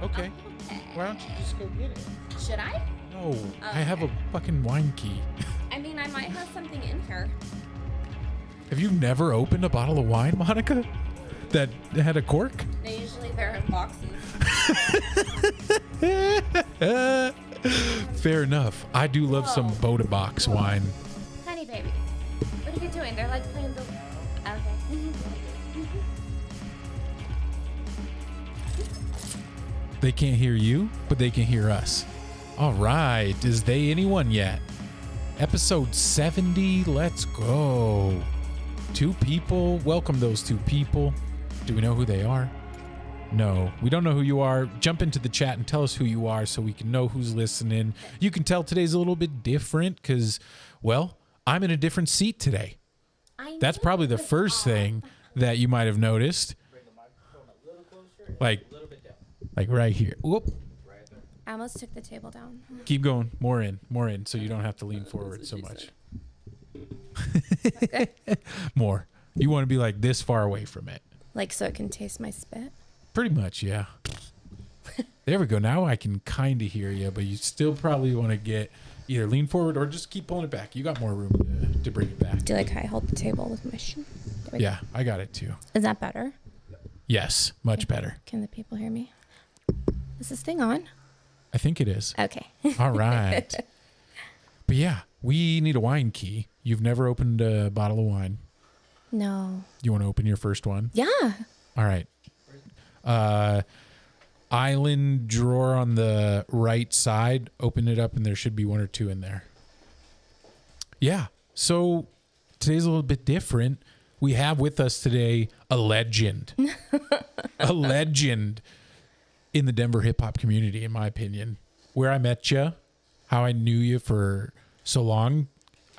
Okay. Why don't you just go get it? Should I? No, I have a fucking wine key. I mean, I might have something in here. Have you never opened a bottle of wine, Monica? That had a cork? Usually they're in boxes. Fair enough. I do love some Boda Box wine. Honey baby, what are you doing? They're like playing the... Okay. They can't hear you, but they can hear us. All right. Is they anyone yet? Episode 70. Let's go. 2 people. Welcome those 2 people. Do we know who they are? No, we don't know who you are. Jump into the chat and tell us who you are so we can know who's listening. You can tell today's a little bit different because, well, I'm in a different seat today. That's probably the first thing that you might have noticed. Like right here. Whoop. I almost took the table down. Keep going. More in, so you don't have to lean forward so much. More. You want to be like this far away from it. Like so it can taste my spit? Pretty much, yeah. There we go. Now I can kind of hear you, but you still probably want to get either lean forward or just keep pulling it back. You got more room to bring it back. Do you like how I hold the table with my shoe? Yeah, I got it too. Is that better? Yes, much better. Can the people hear me? Is this thing on? I think it is. Okay. All right. But yeah, we need a wine key. You've never opened a bottle of wine. No. You want to open your first one? Yeah. All right. Island drawer on the right side. Open it up and there should be 1 or 2 in there. Yeah. So today's a little bit different. We have with us today a legend. A legend in the Denver hip hop community, in my opinion. Where I met you, how I knew you for so long.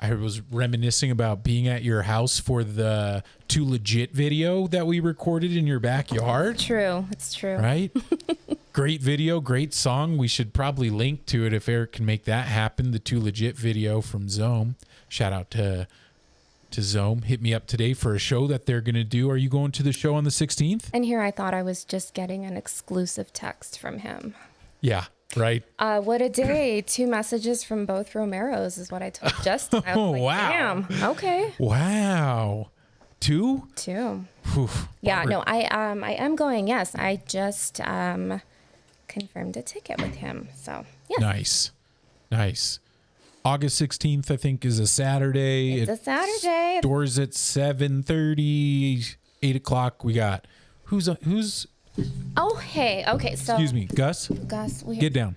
I was reminiscing about being at your house for the Too Legit video that we recorded in your backyard. True. It's true. Right? Great video, great song. We should probably link to it if Eric can make that happen. The Too Legit video from Zome. Shout out to Zome. Hit me up today for a show that they're going to do. Are you going to the show on the 16th? And here I thought I was just getting an exclusive text from him. Yeah, right. What a day. 2 messages from both Romeros is what I told Justin. I was like, wow. Damn. Okay. Wow. 2? 2. Whew. Yeah, no, I am going. Yes. I just confirmed a ticket with him. So, yes. Nice. August 16th, I think, is a Saturday. It's a Saturday. Doors at 7:30, 8 o'clock. We got who's? Oh, hey. Okay, so. Excuse me, Gus. Gus, get down.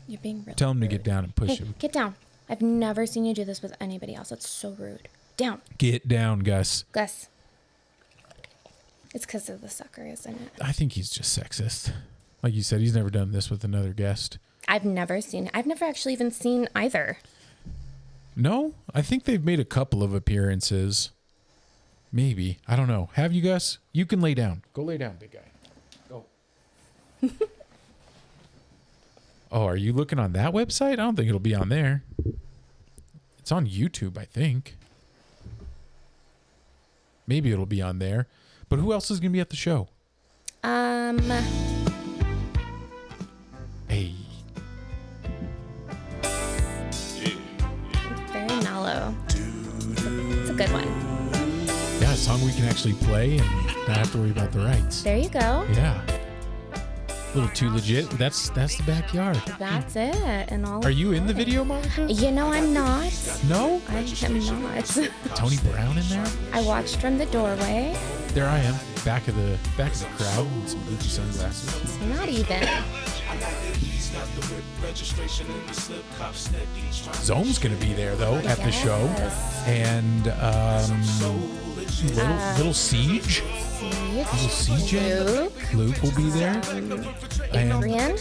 You're being really Tell him rude. to get down and push Hey, him. get down. I've never seen you do this with anybody else. That's so rude. Down. Get down, Gus. Gus. It's because of the sucker, isn't it? I think he's just sexist. Like you said, he's never done this with another guest. I've never actually even seen either. No, I think they've made a couple of appearances. Maybe. I don't know. Have you, Gus? You can lay down. Go lay down, big guy. Go. Oh, are you looking on that website? I don't think it'll be on there. It's on YouTube, I think. Maybe it'll be on there. But who else is going to be at the show? Hey. It's very mellow. It's a good one. Yeah, a song we can actually play and not have to worry about the rights. There you go. Yeah. A little too legit. That's the backyard. That's it. And all. Are you in the video, Monica? You know, I'm not. No? I am not. Tony Brown in there? I watched from the doorway. There I am, back of the crowd with some Gucci sunglasses. Not even. Zome's gonna be there though at the show, and little Siege. Little CJ. Luke will be there. Adrian.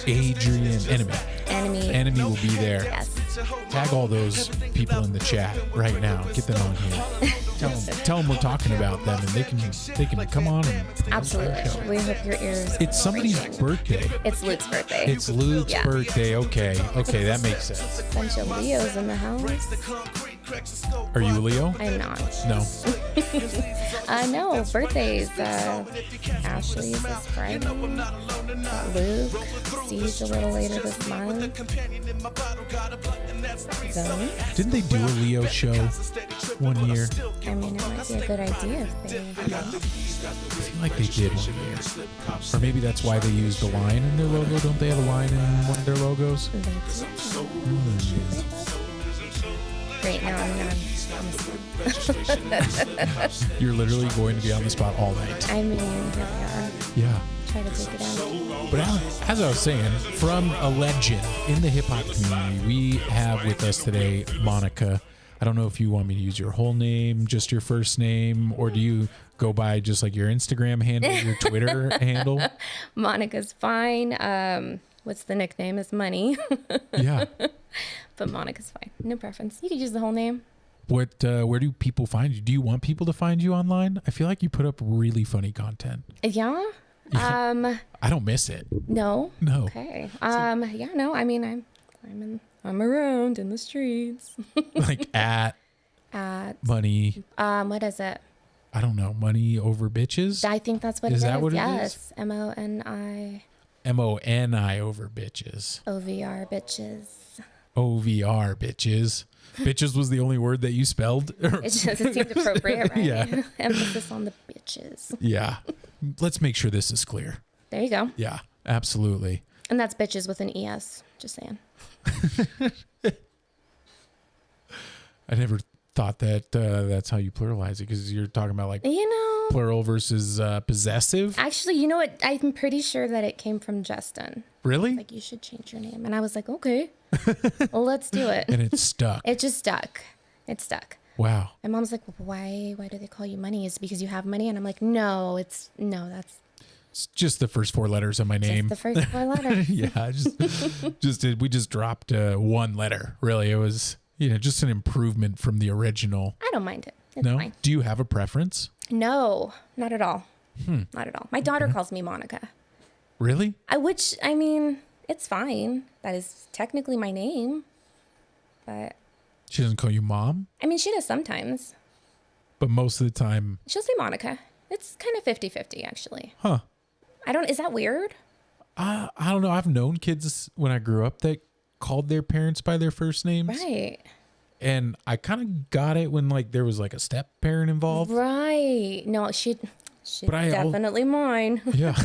Enemy will be there. Yes. Tag all those people in the chat right now. Get them on here. Tell them we're talking about them, and they can come on and absolutely. We hope your ears. It's somebody's birthday. It's Luke's birthday. It's Luke's birthday. Okay, that makes sense. Bunch of Leos in the house. Are you a Leo? I'm not. No. No, birthdays. Ashley's this Friday. Luke. Siege a little later this month. Zone. Didn't they do a Leo show one year? I mean, it might be a good idea if they. I feel like they did one year. Or maybe that's why they used a lion in their logo. Don't they have a lion in one of their logos? Great, now I'm You're literally going to be on the spot all night. I mean, here we are. Yeah. Try to take it out. But as I was saying, from a legend in the hip hop community, we have with us today Monica. I don't know if you want me to use your whole name, just your first name, or do you go by just like your Instagram handle, your Twitter handle? Monica's fine. What's the nickname? Is Money. Yeah. But Monica's fine. No preference. You could use the whole name. Where do people find you? Do you want people to find you online? I feel like you put up really funny content. Yeah. I don't miss it. No. Okay. Yeah. No. I mean, I'm around in the streets. Like at Money. What is it? I don't know. Money over bitches. I think that's what it is. Is that what it is? Yes. MONI. MONI over bitches. OVR bitches. OVR bitches. Bitches was the only word that you spelled. It seemed appropriate, right? Yeah. Emphasis on the bitches. Yeah. Let's make sure this is clear. There you go. Yeah, absolutely. And that's bitches with an ES. Just saying. I never thought that that's how you pluralize it, because you're talking about like plural versus possessive. Actually, you know what? I'm pretty sure that it came from Justin. Really? Like, you should change your name. And I was like, okay, well, let's do it. And it stuck. It just stuck. It stuck. Wow. My mom's like, why do they call you Money? Is it because you have money? And I'm like, no, that's it's just the first four letters of my name. Just the first four letters. Yeah, we just dropped one letter. Really, it was just an improvement from the original. I don't mind it. It's fine. Do you have a preference? No, not at all. Not at all. My daughter calls me Monica. Really? I mean, it's fine. That is technically my name. But she doesn't call you Mom? I mean, she does sometimes. But most of the time she'll say Monica. It's kind of 50-50 actually. Huh. Is that weird? I don't know. I've known kids when I grew up that called their parents by their first names. Right. And I kind of got it when like there was like a step parent involved. Right. No, she's definitely mine. Yeah.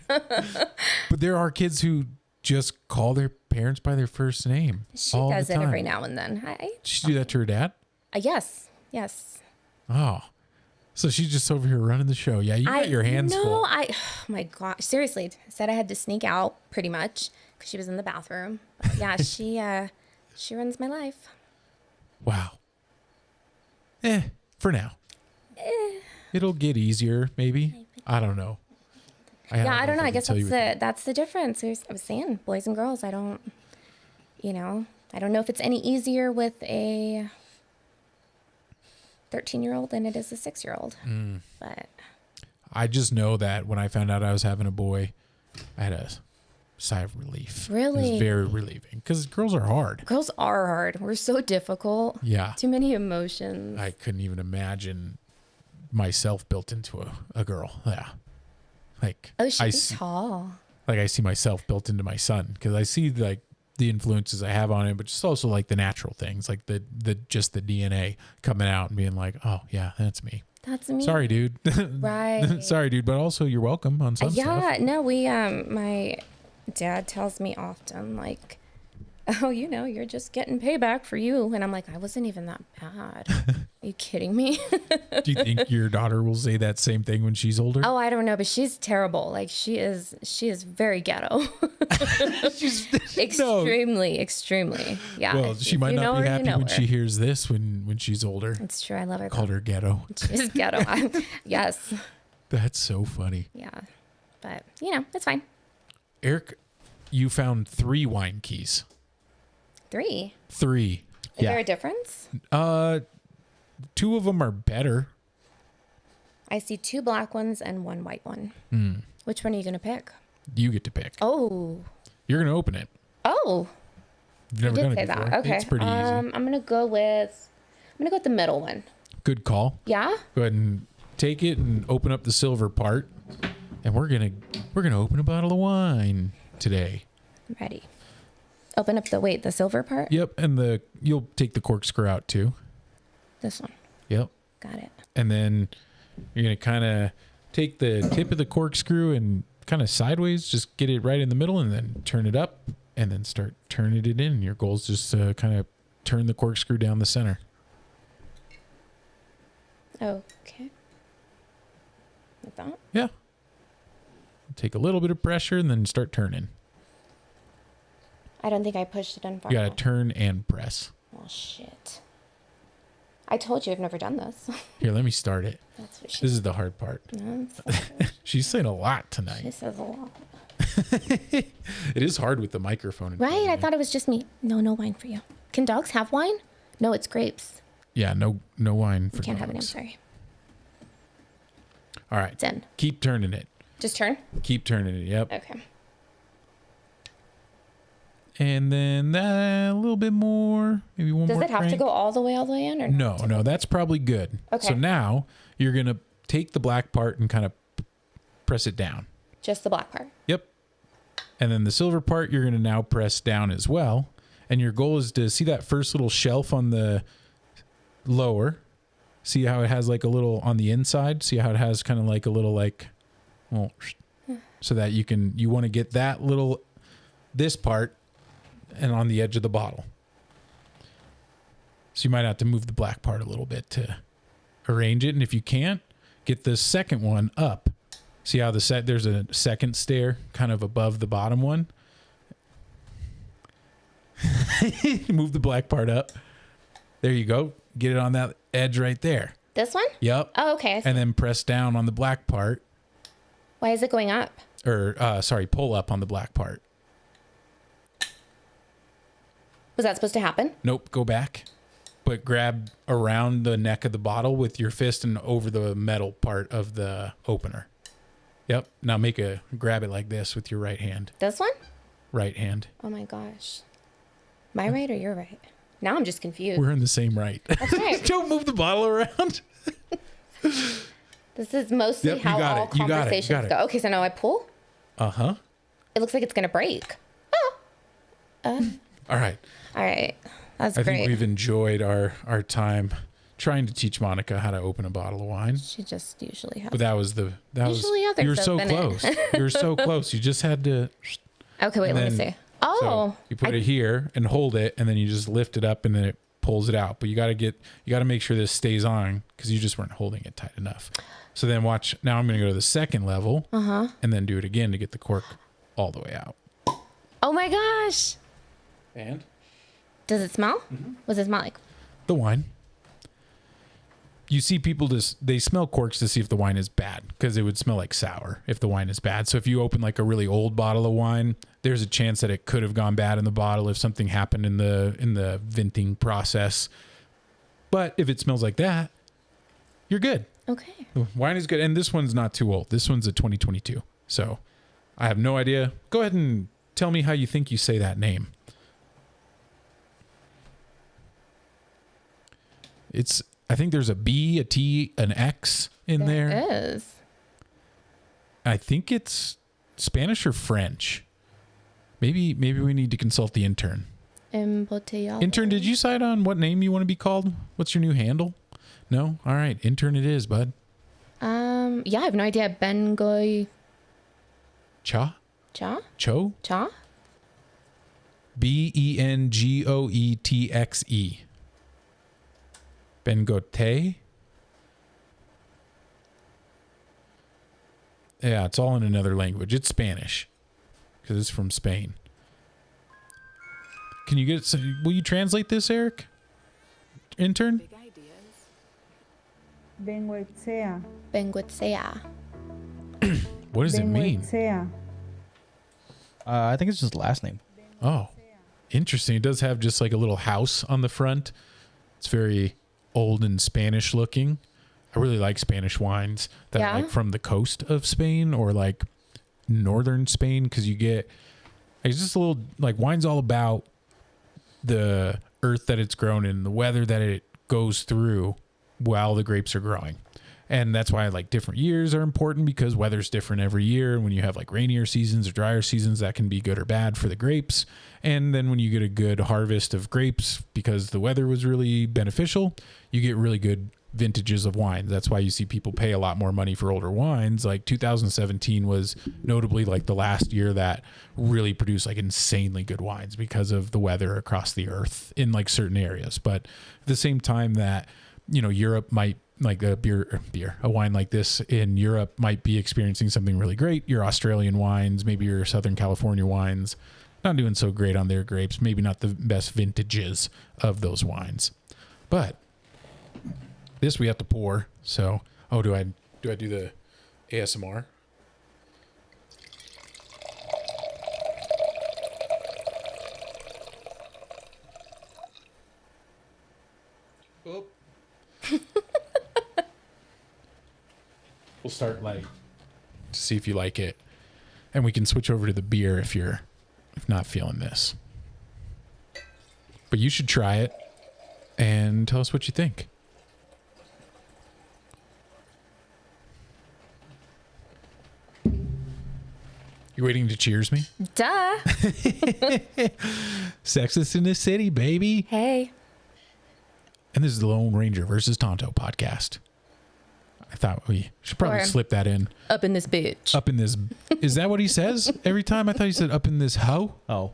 But there are kids who just call their parents by their first name. She does it every now and then. Did she do that to her dad? Yes. Oh. So she's just over here running the show. Yeah, you got your hands full. Oh my gosh. Seriously. Said I had to sneak out pretty much because she was in the bathroom. But yeah, she runs my life. Wow. For now. It'll get easier, maybe. I don't know. I don't know. I guess that's the difference. I was saying, boys and girls, I don't know if it's any easier with a 13-year-old than it is a 6-year-old. But I just know that when I found out I was having a boy, I had a sigh of relief. Really? It was very relieving because girls are hard. Girls are hard. We're so difficult. Yeah. Too many emotions. I couldn't even imagine myself built into a girl. Yeah. Like, oh, she's tall. Like I see myself built into my son because I see like the influences I have on him, but just also like the natural things, like the just the DNA coming out and being like, oh yeah, that's me. That's me. Sorry, dude. Right. Sorry, dude. But also you're welcome on some stuff. Yeah, no, my dad tells me often, like, oh, you're just getting payback for you. And I'm like, I wasn't even that bad. Are you kidding me? Do you think your daughter will say that same thing when she's older? Oh, I don't know, but she's terrible. Like she is very ghetto. She's extremely. Yeah. Well, she might not be happy when she hears this when she's older. It's true. I love her. Called her ghetto. She's ghetto. Yes. That's so funny. Yeah. But, it's fine. Eric, you found 3 wine keys. 3? 3. Is there a difference? 2 of them are better. I see 2 black ones and 1 white one. Which one are you going to pick? You get to pick. Oh. You're going to open it. Oh. You've never done it before. That. Okay. It's pretty easy. I'm going to go with the middle one. Good call. Yeah? Go ahead and take it and open up the silver part. And we're going to open a bottle of wine today. I'm ready. Open up the silver part? Yep, and you'll take the corkscrew out too. This one. Yep. Got it. And then you're going to kind of take the tip of the corkscrew and kind of sideways, just get it right in the middle and then turn it up and then start turning it in. Your goal is just to kind of turn the corkscrew down the center. Okay. Like that? Yeah. Take a little bit of pressure and then start turning. I don't think I pushed it in far You got enough. to turn and press. Oh, shit. I told you I've never done this. Here, let me start it. That's what This is the hard part. No, She's saying a lot tonight. she says a lot. It is hard with the microphone. Right? I thought it was just me. No wine for you. Can dogs have wine? No, it's grapes. Yeah, no wine for Can't have it. I'm dogs. sorry. All right. It's in. Keep turning it. Just turn? Keep turning it. Yep. Okay. And then that a little bit more, maybe one Does more. it have to go all the way in or No, that's probably good. Okay. So now you're going to take the black part and kind of press it down. Just the black part? Yep. And then the silver part you're going to now press down as well. And your goal is to see that first little shelf on the lower. See how it has like a little on the inside? See how it has kind of like a little so that you want to get that this part and on the edge of the bottle. So you might have to move the black part a little bit to arrange it. And if you can't, get the second one up. See how there's a second stair kind of above the bottom one. Move the black part up. There you go. Get it on that edge right there. This one? Yep. Oh, okay. And then press down on the black part. Why is it going up? Or, pull up on the black part. Was that supposed to happen? Nope, go back. But grab around the neck of the bottle with your fist and over the metal part of the opener. Yep. Now grab it like this with your right hand. This one? Right hand. Oh my gosh. My right or your right? Now I'm just confused. We're in the same right. That's right. Don't move the bottle around. This is mostly how all conversations go. Okay, so now I pull. Uh-huh. It looks like it's going to break. All right. All right. That's I great. think we've enjoyed our time trying to teach Monica how to open a bottle of wine. She just usually has. But Usually others you were so open it. close. You were so close. You just had to. Okay, wait, let me see. Oh. So you put it here and hold it, and then you just lift it up, and then it pulls it out. But you got to make sure this stays on because you just weren't holding it tight enough. So then watch. Now I'm going to go to the second level, and then do it again to get the cork all the way out. Oh my gosh. And does it smell? What does it smell like? The wine. You see people they smell corks to see if the wine is bad because it would smell like sour if the wine is bad. So if you open like a really old bottle of wine, there's a chance that it could have gone bad in the bottle if something happened in the venting process. But if it smells like that, you're good. Okay. Wine is good. And this one's not too old. This one's a 2022. So I have no idea. Go ahead and tell me how you think you say that name. I think there's a B, a T, an X in there. There is. I think it's Spanish or French. Maybe we need to consult the intern. Embotellado. Intern, did you decide on what name you want to be called? What's your new handle? No? All right. Intern it is, bud. Yeah, I have no idea. Bengoy. Cha? Cha? Cho? Cha? Bengoetxe. Bengote? Yeah, it's all in another language. It's Spanish because it's from Spain. Can you get? Will you translate this, Eric? Intern? Bengoetzea. Bengoetzea. What does it mean? Bengoetzea. I think it's just last name. Oh, interesting. It does have just like a little house on the front. It's very old and Spanish looking. I really like Spanish wines that are like from the coast of Spain or like northern Spain, because you get it's just a little like wine's all about the earth that it's grown in, the weather that it goes through while the grapes are growing. And that's why like different years are important, because weather's different every year. And when you have like rainier seasons or drier seasons, that can be good or bad for the grapes. And then when you get a good harvest of grapes because the weather was really beneficial, you get really good vintages of wines. That's why you see people pay a lot more money for older wines. Like 2017 was notably like the last year that really produced like insanely good wines because of the weather across the earth in like certain areas. But at the same time that, you know, Europe might like a a wine like this in Europe might be experiencing something really great. Your Australian wines, maybe your Southern California wines, not doing so great on their grapes, maybe not the best vintages of those wines. But this we have to pour. So, do I do the ASMR? Oh. We'll start like to see if you like it, and we can switch over to the beer if not feeling this. But you should try it and tell us what you think. You waiting to cheers me? Duh. Sexist in the city, baby. Hey. And this is the Lone Ranger versus Tonto podcast. I thought we should probably slip that in. Up in this bitch. Up in this. Is that what he says every time? I thought he said up in this hoe. Oh.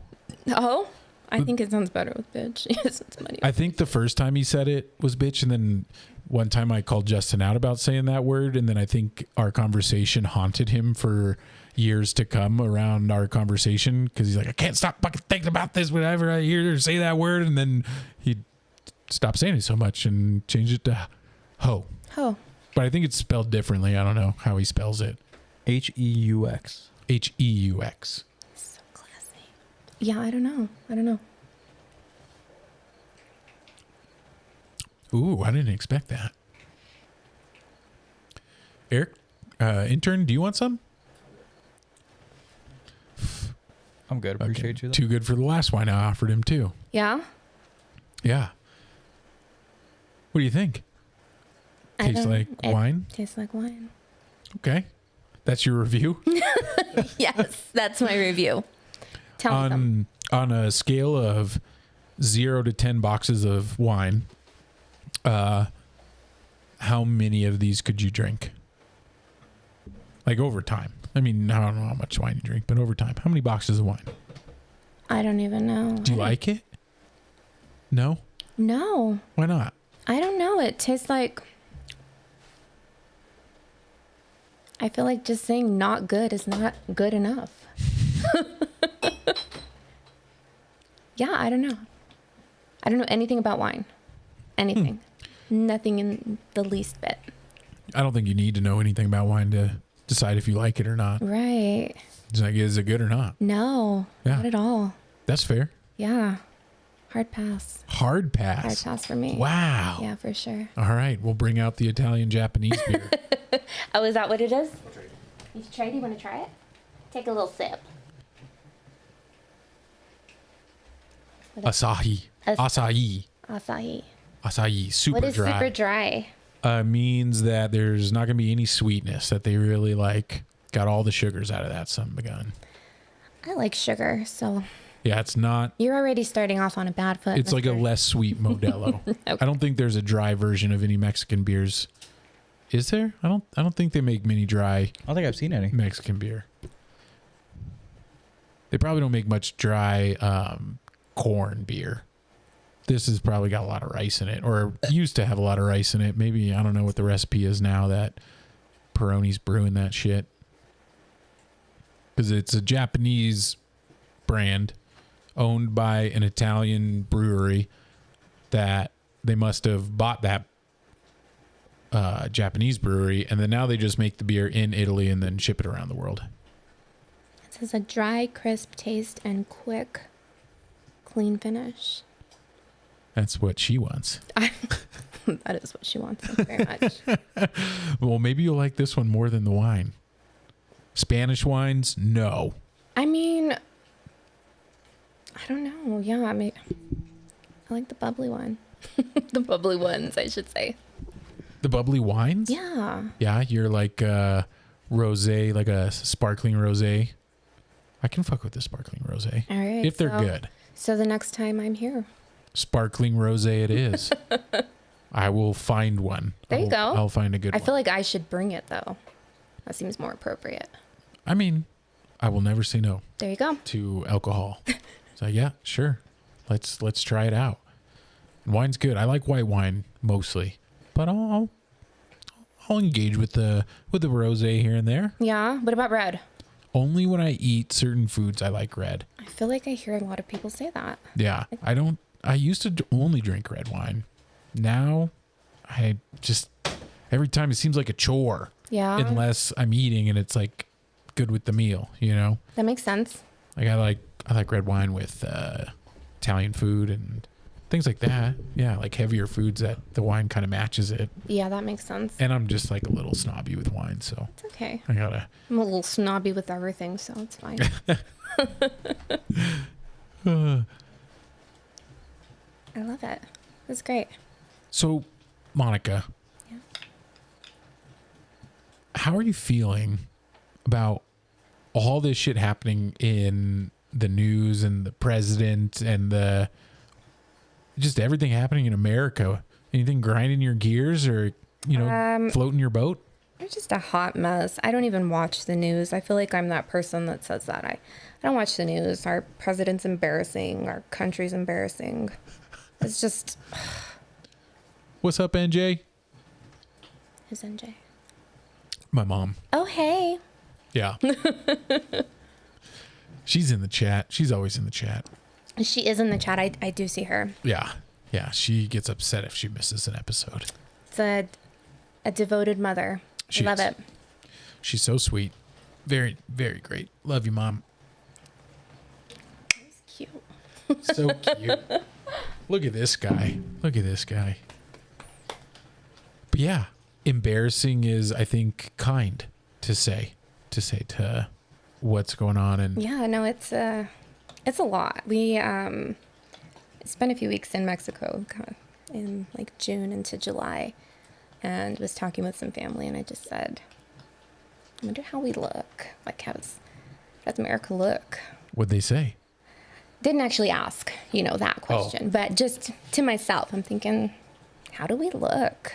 Oh? I think it sounds better with bitch. Yes, it's money. I think the first time he said it was bitch, and then one time I called Justin out about saying that word, and then I think our conversation haunted him for years to come around our conversation, because he's like, I can't stop fucking thinking about this whenever I hear her say that word, and then he stopped saying it so much and changed it to hoe. Ho. But I think it's spelled differently. I don't know how he spells it. Heu. Heu. So classy. Yeah, I don't know. Ooh, I didn't expect that. Eric, intern, do you want some? I'm good. Appreciate you. Though. Too good for the last wine I offered him too. Yeah? Yeah. What do you think? Tastes like wine? Tastes like wine. Okay. That's your review? Yes, that's my review. Tell me some. On a scale of 0 to 10 boxes of wine, how many of these could you drink? Like over time. I mean, I don't know how much wine you drink, but over time. How many boxes of wine? I don't even know. Do you like it? No? No. Why not? I don't know. It tastes like... I feel like just saying not good is not good enough. Yeah, I don't know. I don't know anything about wine. Anything. Nothing in the least bit. I don't think you need to know anything about wine to decide if you like it or not. Right. It's like, is it good or not? No, not at all. That's fair. Yeah. Hard pass. Hard pass. Hard pass for me. Wow. Yeah, for sure. All right. We'll bring out the Italian-Japanese beer. Oh, is that what it is? You tried? You want to try it? Take a little sip. Asahi. Asahi. Super What is dry. super dry? Means that there's not going to be any sweetness, that they really like got all the sugars out of that son of a gun. I like sugar, so Yeah, it's not. you're already starting off on a bad foot. It's like a mister. less sweet Modelo. Okay. I don't think there's a dry version of any Mexican beers. Is there? I don't think they make many dry I don't think I've seen any. Mexican beer. They probably don't make much dry corn beer. This has probably got a lot of rice in it, or used to have a lot of rice in it. Maybe, I don't know what the recipe is now that Peroni's brewing that shit. Because it's a Japanese brand owned by an Italian brewery that they must have bought that Japanese brewery, and then now they just make the beer in Italy and then ship it around the world. It says a dry, crisp taste and quick, clean finish. That's what she wants. That is what she wants. Thank you very much. Well, maybe you'll like this one more than the wine. Spanish wines, no. I mean, I don't know. Yeah, I like the bubbly one. The bubbly ones, I should say. The bubbly wines? Yeah. Yeah, you're like rosé, like a sparkling rosé. I can fuck with the sparkling rosé. All right. If they're good. So the next time I'm here. Sparkling rosé it is. I will find one. There you go. I'll find a good one. I feel like I should bring it, though. That seems more appropriate. I mean, I will never say no There you go. to alcohol. So yeah, sure. Let's try it out. Wine's good. I like white wine mostly, but I'll engage with the rosé here and there. Yeah. What about red? Only when I eat certain foods I like red. I feel like I hear a lot of people say that. Yeah, I used to only drink red wine. Now I just every time it seems like a chore. Yeah. Unless I'm eating and it's like good with the meal, you know? That makes sense. Like I like red wine with Italian food and things like that. Yeah, like heavier foods that the wine kind of matches it. Yeah, that makes sense. And I'm just like a little snobby with wine, so It's okay. I gotta. I'm a little snobby with everything, so it's fine. I love it. That's great. So, Monica. Yeah. How are you feeling about all this shit happening in the news and the president and just everything happening in America? Anything grinding your gears or, floating your boat? It's just a hot mess. I don't even watch the news. I feel like I'm that person that says that. I don't watch the news. Our president's embarrassing. Our country's embarrassing. It's just... What's up, NJ? Who's NJ? My mom. Oh, hey. Yeah. She's in the chat. She's always in the chat. She is in the chat. I do see her. Yeah. Yeah. She gets upset if she misses an episode. It's a devoted mother. She Love is. it. She's so sweet. Very, very great. Love you, Mom. It's cute. So cute. Look at this guy. Look at this guy. But yeah, embarrassing is, I think, kind to say to what's going on. And Yeah, no, it's a lot. We spent a few weeks in Mexico in like June into July, and was talking with some family, and I just said, I wonder how we look. Like, how does America look? what'd they say? Didn't actually ask, that question, but just to myself, I'm thinking, how do we look?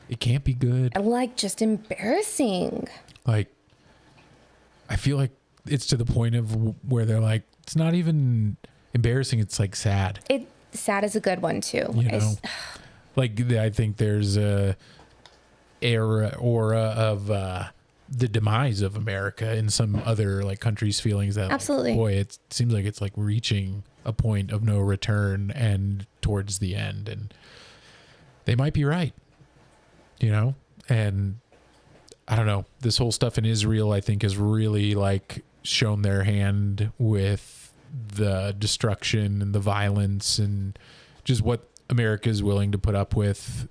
It can't be good. Like, just embarrassing. Like, I feel like it's to the point of where they're like, it's not even embarrassing. It's like sad. Sad is a good one too. Like I think there's a aura of the demise of America in some other like countries' feelings that Absolutely. Like, boy, it seems like it's like reaching a point of no return and towards the end, and they might be right, and I don't know. This whole stuff in Israel, I think, has really like shown their hand with the destruction and the violence and just what America is willing to put up with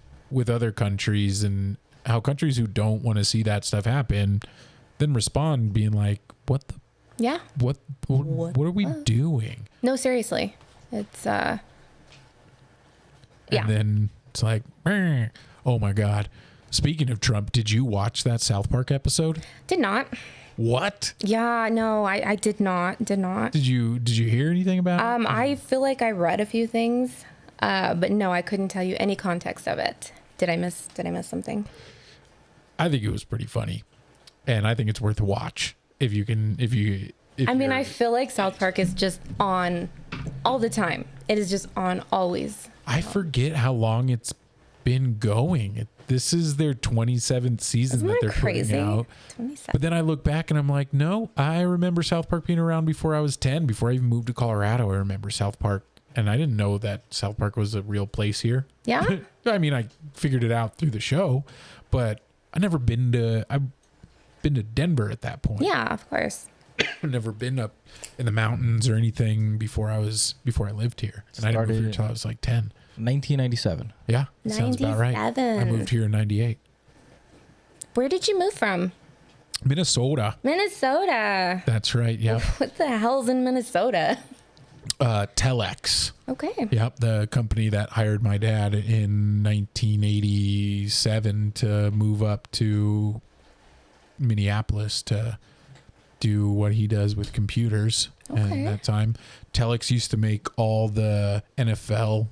other countries, and how countries who don't want to see that stuff happen then respond being like, what are we doing? No, seriously. It's And then it's like, "Meh." Oh my God. Speaking of Trump, did you watch that South Park episode? Did not. What? Yeah, no, I did not. Did not. Did you hear anything about it? I feel like I read a few things, but no, I couldn't tell you any context of it. Did I miss something? I think it was pretty funny, and I think it's worth a watch if you can. I mean, I feel like South Park is just on all the time. It is just on always. I forget how long it's been going. This is their 27th season Isn't that they're crazy? putting out. 27. But then I look back and I'm like, no, I remember South Park being around before I was 10. Before I even moved to Colorado, I remember South Park. And I didn't know that South Park was a real place here. Yeah? I mean, I figured it out through the show, but I've been to Denver at that point. Yeah, of course. I've never been up in the mountains or anything before I lived here. And I didn't move here until I was like 10. 1997. Yeah, sounds about right. 97. I moved here in 98. Where did you move from? Minnesota. Minnesota. That's right. Yeah. What the hell's in Minnesota? Telex. Okay. Yep, the company that hired my dad in 1987 to move up to Minneapolis to do what he does with computers. Okay. And at that time, Telex used to make all the NFL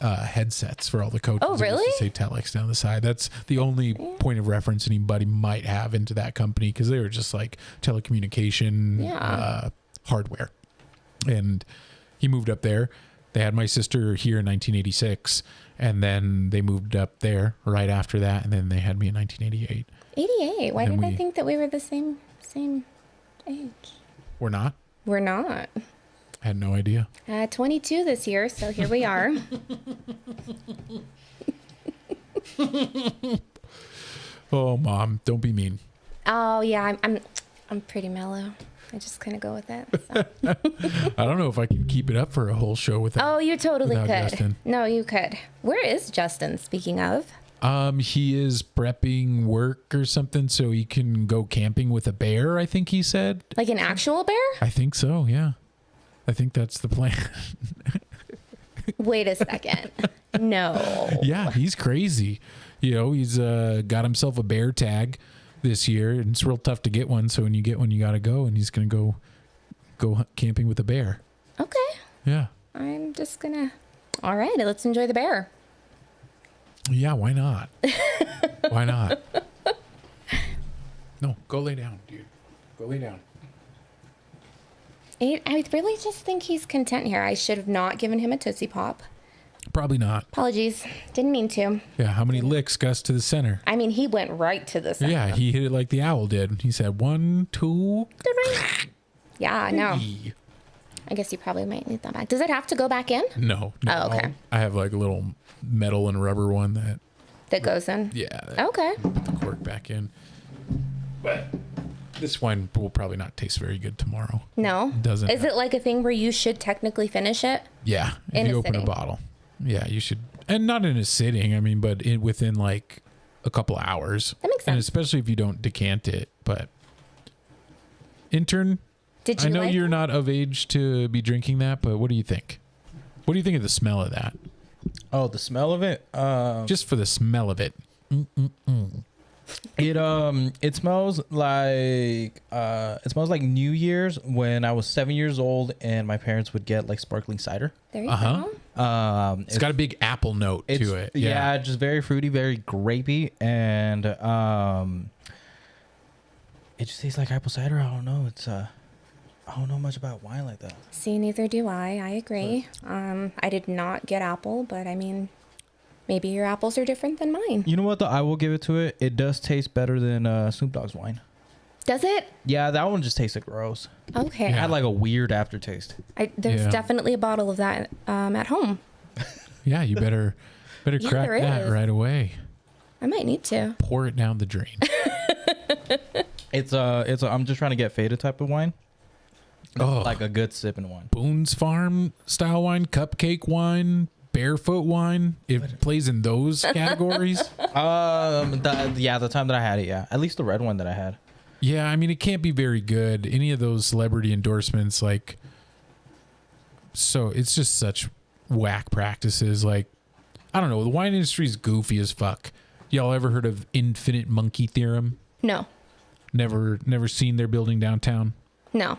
headsets for all the coaches. Oh, It used really? to say Telex down the side. That's the only point of reference anybody might have into that company, because they were just like telecommunication hardware. And he moved up there. They had my sister here in 1986, and then they moved up there right after that, and then they had me in 1988. 88. Why And did I we- think that we were the same age? We're not? We're not. I had no idea. 22 this year, so here we are. Oh, Mom, don't be mean. Oh yeah, I'm pretty mellow. I just kind of go with it. So. I don't know if I can keep it up for a whole show without. Oh, you totally Without could. Justin. No, you could. Where is Justin? Speaking of, He is prepping work or something so he can go camping with a bear, I think he said. like an actual bear? I think so, yeah. I think that's the plan. Wait a second. No. Yeah, he's crazy. You know, he's got himself a bear tag this year, and it's real tough to get one. So when you get one, you got to go, and he's going to go camping with a bear. Okay. Yeah. I'm just gonna. All right, let's enjoy the bear. Yeah, why not? Why not? No, go lay down, dude. Go lay down. I really just think he's content here. I should have not given him a Tootsie Pop. Probably not. Apologies. Didn't mean to. Yeah, how many licks, Gus, to the center? I mean, he went right to the center. Yeah, he hit it like the owl did. He said 1, 2, Yeah, no. 3. I guess you probably might need that back. Does it have to go back in? No. Oh, okay. I have like a little metal and rubber one That goes in? that Okay. put the cork back in. But this wine will probably not taste very good tomorrow. No? Doesn't. Is it like a thing where you should technically finish it? Yeah, In if you a open sitting. a bottle. Yeah, you should. And not in a sitting, I mean, but within like a couple of hours. That makes And sense. especially if you don't decant it. But intern, Did you I know like you're it? not of age to be drinking that, but what do you think? What do you think of the smell of that? Oh, the smell of it. Just for the smell of it. It smells like New Year's when I was 7 years old and my parents would get like sparkling cider. There you Uh-huh. go. It's got a big apple note to it. Yeah, just very fruity, very grapey, and it just tastes like apple cider. I don't know. I don't know much about wine like that. See, neither do I. I agree. I did not get apple, but I mean, maybe your apples are different than mine. You know what though? I will give it to it. It does taste better than Snoop Dogg's wine. Does it? Yeah, that one just tasted gross. Okay. It Yeah. had like a weird aftertaste. There's Yeah. definitely a bottle of that at home. Yeah, you better Yeah, crack there that is. right away. I might need to. Pour it down the drain. I'm just trying to get faded type of wine. Oh, Like a good sipping one. Boone's Farm style wine, cupcake wine, barefoot wine. It plays in those categories. The time that I had it, yeah. At least the red one that I had. Yeah, I mean, it can't be very good. Any of those celebrity endorsements, like so it's just such whack practices. Like, I don't know. The wine industry is goofy as fuck. Y'all ever heard of infinite monkey theorem? No. Never seen their building downtown? No.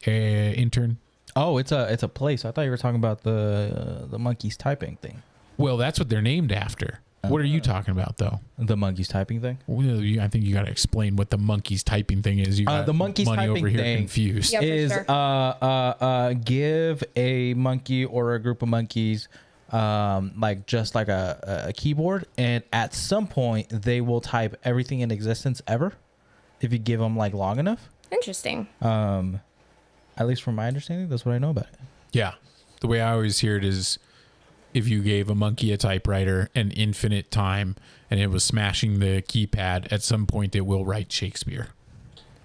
Intern? Oh, it's a place. I thought you were talking about the monkeys typing thing. Well, that's what they're named after. What are you talking about, though? The monkeys tying thing? Well, I think you got to explain what the monkeys typing thing is. You got the monkeys money typing over here thing confused. Yep. is sure. give a monkey or a group of monkeys like just like a keyboard, and at some point they will type everything in existence ever if you give them like long enough. Interesting. At least from my understanding, that's what I know about it. Yeah. The way I always hear it is if you gave a monkey a typewriter an infinite time and it was smashing the keypad, at some point it will write Shakespeare.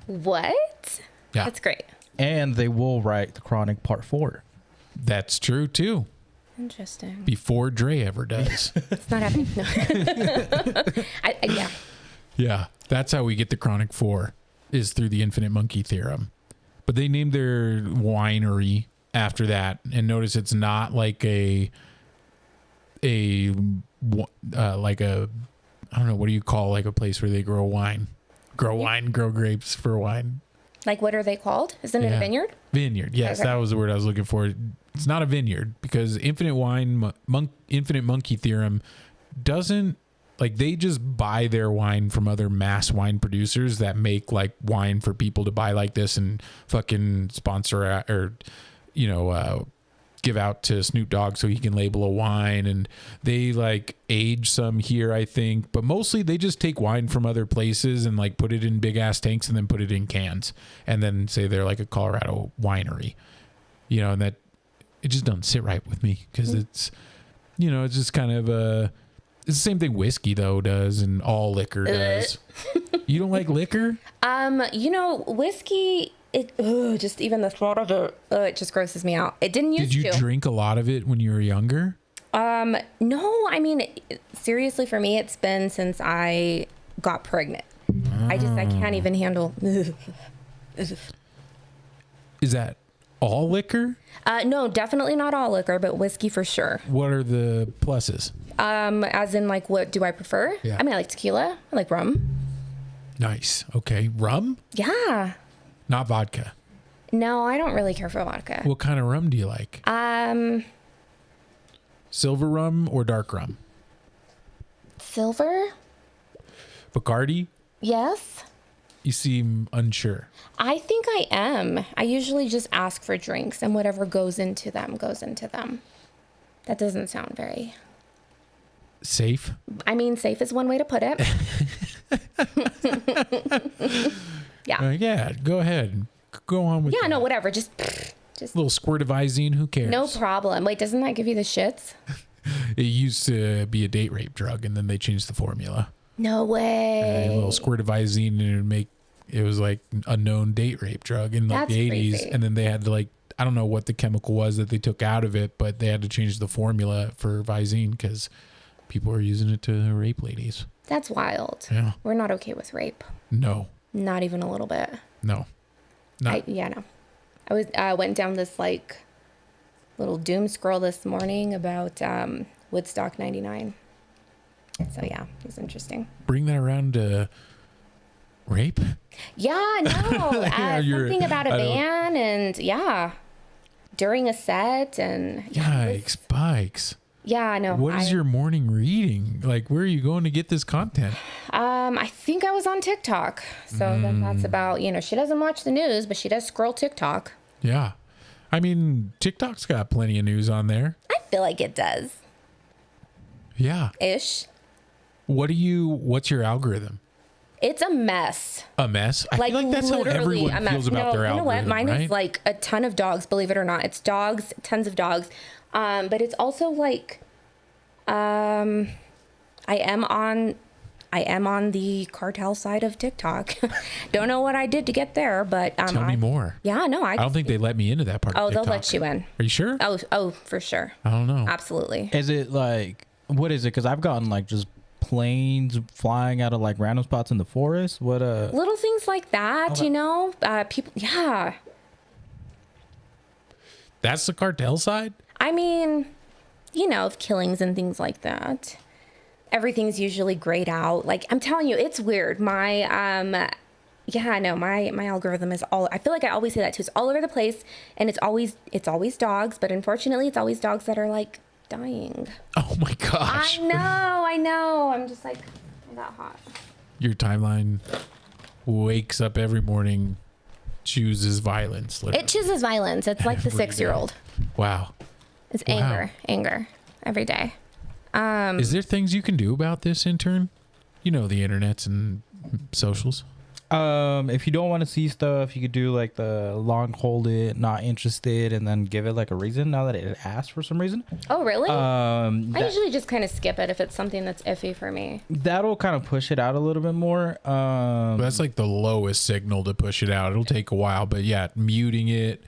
What? Yeah. That's great. And they will write the Chronic Part 4. That's true, too. Interesting. Before Dre ever does. It's not happening. No. Yeah. Yeah. That's how we get the Chronic 4, is through the infinite monkey theorem. But they named their winery after that. And notice it's not like I don't know, what do you call like a place where they grow wine? Grow grapes for wine. Like, what are they called? Isn't it a vineyard? Vineyard. Yes, Okay. that was the word I was looking for. It's not a vineyard because infinite monkey theorem doesn't, like, they just buy their wine from other mass wine producers that make like wine for people to buy like this and fucking sponsor or, give out to Snoop Dogg so he can label a wine, and they like age some here, I think, but mostly they just take wine from other places and like put it in big ass tanks and then put it in cans and then say they're like a Colorado winery, and that it just doesn't sit right with me because it's, it's just kind of it's the same thing whiskey though does and all liquor does. You don't like liquor? Whiskey, just even the thought of it, it just grosses me out. It didn't used to. Did you drink a lot of it when you were younger? No, I mean, seriously, for me, it's been since I got pregnant. I can't even handle. Is that all liquor? No, definitely not all liquor, but whiskey for sure. What are the pluses? As in, like, what do I prefer? Yeah. I mean, I like tequila. I like rum. Nice. Okay. Rum? Yeah. Not vodka. No, I don't really care for vodka. What kind of rum do you like? Silver rum or dark rum? Silver? Bacardi? Yes. You seem unsure. I think I am. I usually just ask for drinks and whatever goes into them goes into them. That doesn't sound very... Safe? I mean, safe is one way to put it. Yeah. Yeah, go ahead. Go on with Yeah, that. no, whatever. Just A little squirt of Visine, who cares? no problem. Wait, doesn't that give you the shits? It used to be a date rape drug, and then they changed the formula. No way. A little squirt of Visine, and it was like a known date rape drug in like That's the 80s. crazy. And then they had to I don't know what the chemical was that they took out of it, but they had to change the formula for Visine because people were using it to rape ladies. That's wild. Yeah. We're not okay with rape. No. Not even a little bit. No. No. I went down this like little doom scroll this morning about Woodstock 99. So yeah, it was interesting. Bring that around to rape? Yeah, no. Yeah, something about a van and during a set and Yikes, bikes. Yeah, no. What is your morning reading? Like, where are you going to get this content? I think I was on TikTok. So then that's about, she doesn't watch the news, but she does scroll TikTok. Yeah. I mean, TikTok's got plenty of news on there. I feel like it does. Yeah. Ish. What's your algorithm? It's a mess. A mess? I feel like that's how literally everyone a mess. feels about their algorithm, You know what? Mine right? is like a ton of dogs, believe it or not. It's dogs, tons of dogs. But it's also like, I am on the cartel side of TikTok. Don't know what I did to get there, but Tell me more. Yeah, no, I don't think they let me into that part. Oh, of they'll TikTok. let you in. Are you sure? Oh, for sure. I don't know. Absolutely. Is it like, what is it? Because I've gotten like just planes flying out of like random spots in the forest. What little things like that, people. Yeah. That's the cartel side? I mean, of killings and things like that. Everything's usually grayed out. Like, I'm telling you, it's weird. My my algorithm is I feel like I always say that too. It's all over the place, and it's always dogs, but unfortunately it's always dogs that are like dying. Oh my gosh. I know. I'm just like, I got hot. Your timeline wakes up every morning, chooses violence. Literally. It chooses violence. It's like the 6-year-old. Wow. It's anger every day. Is there things you can do about this, intern? The internets and socials. If you don't want to see stuff, you could do like the long hold it, not interested, and then give it like a reason now that it asked for some reason. Oh, really? I usually just kind of skip it if it's something that's iffy for me. That'll kind of push it out a little bit more. That's like the lowest signal to push it out. It'll take a while, but yeah, muting it.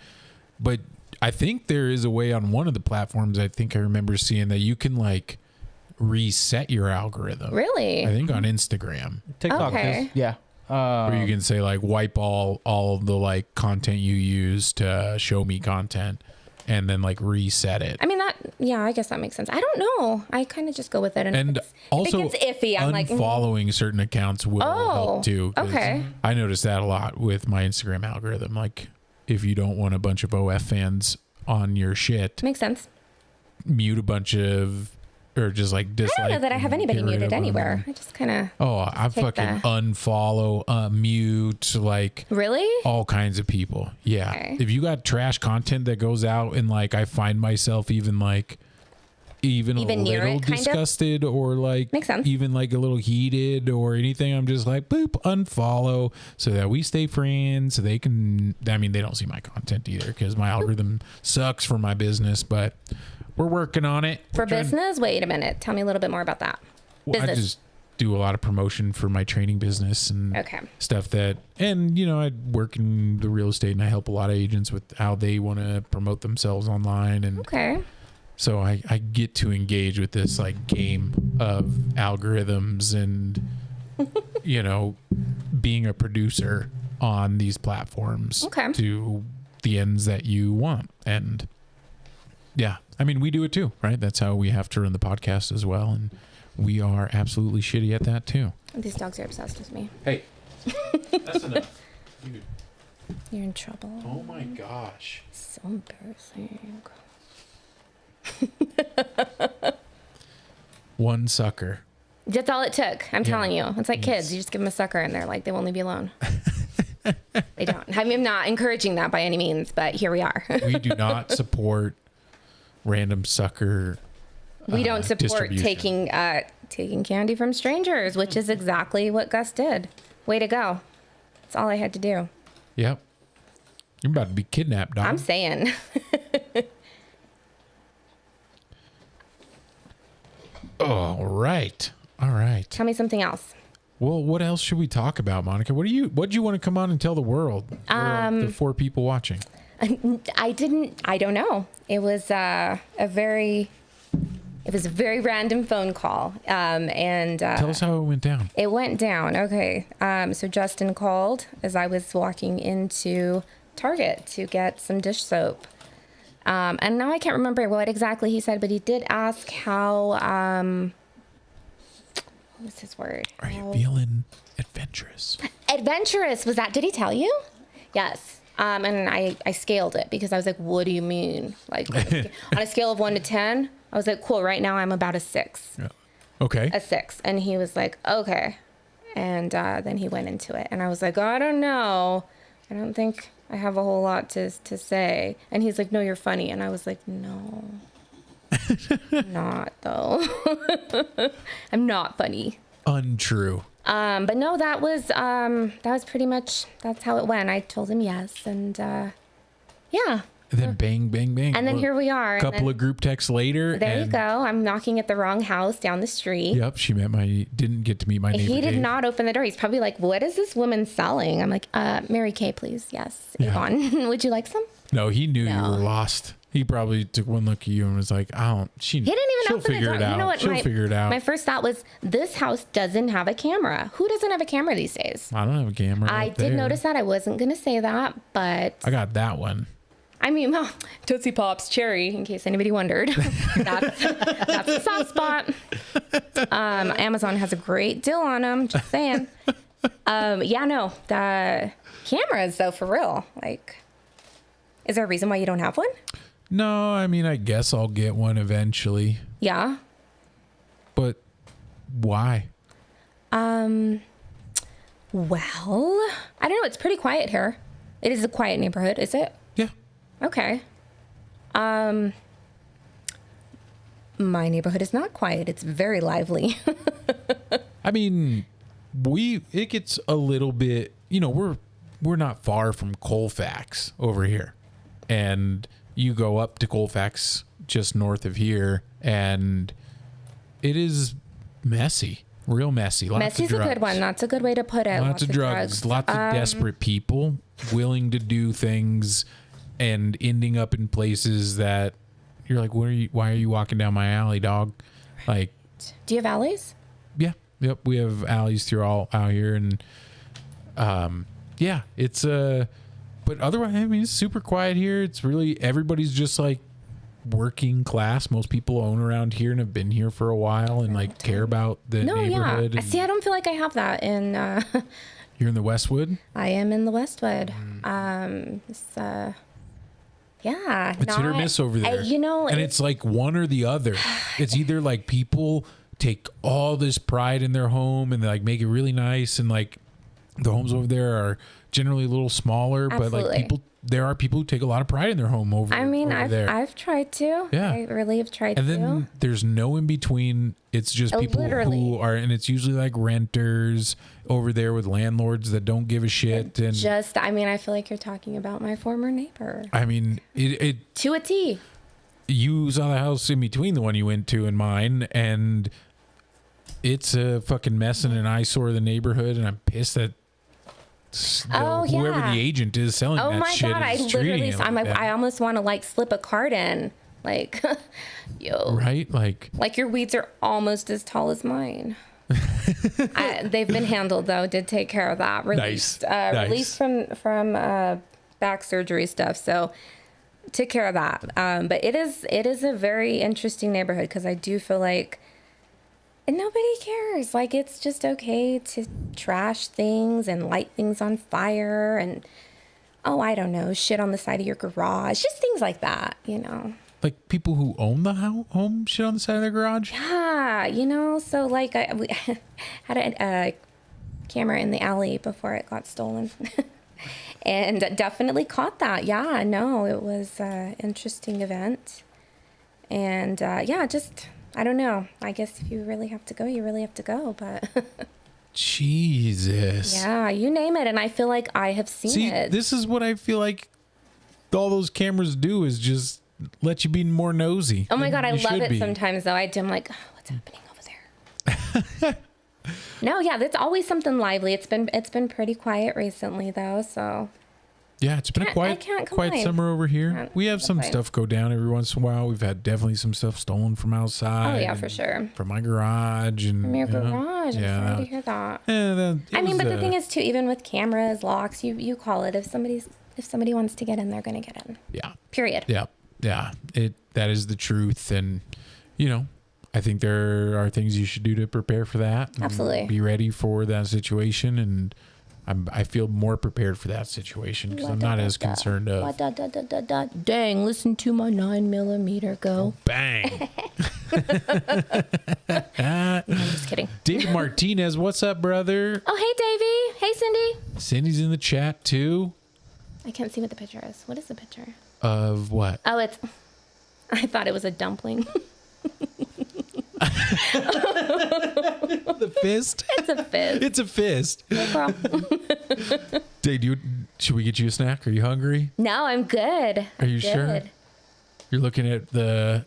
But I think there is a way on one of the platforms, I think I remember seeing, that you can like reset your algorithm. Really? I think on Instagram. TikTok, okay. yeah. Where you can say like wipe all of the like content you use to show me content, and then like reset it. I mean I guess that makes sense. I don't know. I kind of just go with it, and if also it gets iffy, I'm like unfollowing certain accounts will help too. Okay. I noticed that a lot with my Instagram algorithm. Like if you don't want a bunch of OF fans on your shit, makes sense. Mute a bunch of. Or just like dislike. I don't know that I have anybody muted anywhere. I just kind of. Oh, I fucking unfollow, mute, like. Really? All kinds of people. Yeah. Okay. If you got trash content that goes out and like I find myself even like. Even a near little it, kind disgusted of? Or like. Makes sense. Even like a little heated or anything, I'm just like boop, unfollow so that we stay friends. So they can. I mean, they don't see my content either because my algorithm sucks for my business, but. We're working on it. For business? Wait a minute. Tell me a little bit more about that. Business. I just do a lot of promotion for my training business and stuff and I work in the real estate and I help a lot of agents with how they want to promote themselves online. And so I get to engage with this like game of algorithms and, being a producer on these platforms to the ends that you want. And yeah. I mean, we do it too, right? That's how we have to run the podcast as well. And we are absolutely shitty at that too. These dogs are obsessed with me. Hey, that's enough. You're in trouble. Oh my gosh. So embarrassing. One sucker. That's all it took. I'm telling you. It's like kids. You just give them a sucker and they're like, they won't leave you alone. They don't. I mean, I'm not encouraging that by any means, but here we are. We do not support random sucker. We don't support taking candy from strangers, which is exactly what Gus did. Way to go. That's all I had to do. Yep. You're about to be kidnapped, dog. I'm saying. All right. Tell me something else. Well, what else should we talk about, Monica? What'd you want to come on and tell the world? The 4 people watching. I don't know. It was a very random phone call. And tell us how it went down. It went down. Okay. So Justin called as I was walking into Target to get some dish soap. And now I can't remember what exactly he said, but he did ask how, what was his word? Are you feeling adventurous? Adventurous. Did he tell you? Yes. And I scaled it because I was like, what do you mean? Like on a scale of 1 to 10, I was like, cool. Right now I'm about a 6. Yeah. Okay. A 6. And he was like, okay. And then he went into it and I was like, I don't know. I don't think I have a whole lot to say. And he's like, no, you're funny. And I was like, no, I'm not though. I'm not funny. Untrue. But no, that was pretty much, that's how it went. I told him yes. And, yeah. And then bang, bang, bang. And then here we are. A couple of group texts later. There you go. I'm knocking at the wrong house down the street. Yep. Didn't get to meet my neighbor. He did Dave. not open the door. He's probably like, what is this woman selling? I'm like, Mary Kay, please. Yes. Yvonne, would you like some? No, he knew you were lost. He probably took one look at you and was like, he didn't even open the door. It out. You know what? She'll figure it out. My first thought was, this house doesn't have a camera. Who doesn't have a camera these days? I don't have a camera. I did notice that. I wasn't going to say that, but I got that one. I mean, well, Tootsie Pops cherry, in case anybody wondered. that's the soft spot. Amazon has a great deal on them. Just saying. Yeah, no, the cameras though, for real. Like, is there a reason why you don't have one? No, I mean, I guess I'll get one eventually. Yeah. But why? Well, I don't know. It's pretty quiet here. It is a quiet neighborhood, is it? Yeah. Okay. My neighborhood is not quiet. It's very lively. I mean, it gets a little bit, we're not far from Colfax over here. And you go up to Colfax just north of here, and it is messy. Real messy. Messy's a good one. That's a good way to put it. Lots of drugs. Lots of desperate people willing to do things and ending up in places that you're like, why are you walking down my alley, dog? Like, do you have alleys? Yeah. Yep. We have alleys through all out here. And yeah, it's but otherwise, I mean, it's super quiet here. It's really, everybody's just like working class. Most people own around here and have been here for a while and like care about the neighborhood. Yeah. See, I don't feel like I have that in you're in the Westwood? I am in the Westwood. Yeah. It's hit or miss over there. And it's like one or the other. It's either like people take all this pride in their home and they like make it really nice, and like the homes over there are generally a little smaller. Absolutely. But like there are people who take a lot of pride in their home over there. I've tried to. Yeah. I really have tried to. And then there's no in between. It's just people who are, and it's usually like renters over there with landlords that don't give a shit. And I feel like you're talking about my former neighbor. I mean, it to a T. You saw the house in between the one you went to and mine, and it's a fucking mess and an eyesore of the neighborhood, and I'm pissed that whoever the agent is selling that shit is treating it like that. I almost want to like slip a card in, like, yo, right, like your weeds are almost as tall as mine. They've been handled though. Did take care of that. Released, released from back surgery stuff. So took care of that. But it is a very interesting neighborhood because I do feel like. And nobody cares. Like, it's just okay to trash things and light things on fire and, I don't know, shit on the side of your garage. Just things like that, Like people who own the home shit on the side of their garage? Yeah, so like we had a camera in the alley before it got stolen. And definitely caught that. Yeah, no, it was an interesting event. And just... I don't know. I guess if you really have to go, you really have to go. But Jesus. Yeah, you name it. And I feel like I have seen it. This is what I feel like all those cameras do is just let you be more nosy. Oh my God, I love it sometimes though. I'm like, what's happening over there? No, yeah, it's always something lively. It's been pretty quiet recently though, so. Yeah, it's been a quiet summer over here. We have some stuff go down every once in a while. We've had definitely some stuff stolen from outside. Oh yeah, for sure. From my garage and from your garage. I'm sorry to hear that. But the thing is too, even with cameras, locks, you call it. If somebody wants to get in, they're gonna get in. Yeah. Period. Yeah. Yeah. That is the truth, and I think there are things you should do to prepare for that. Absolutely. Be ready for that situation, and I feel more prepared for that situation because I'm not as concerned of. Dang, listen to my 9mm go. Bang. No, I'm just kidding. David Martinez, what's up, brother? Oh, hey, Davey. Hey, Cindy. Cindy's in the chat, too. I can't see what the picture is. What is the picture? Of what? Oh, I thought it was a dumpling. The fist? It's a fist. It's a fist. No problem. Dave, should we get you a snack? Are you hungry? No, I'm good. Are you sure? You're looking at the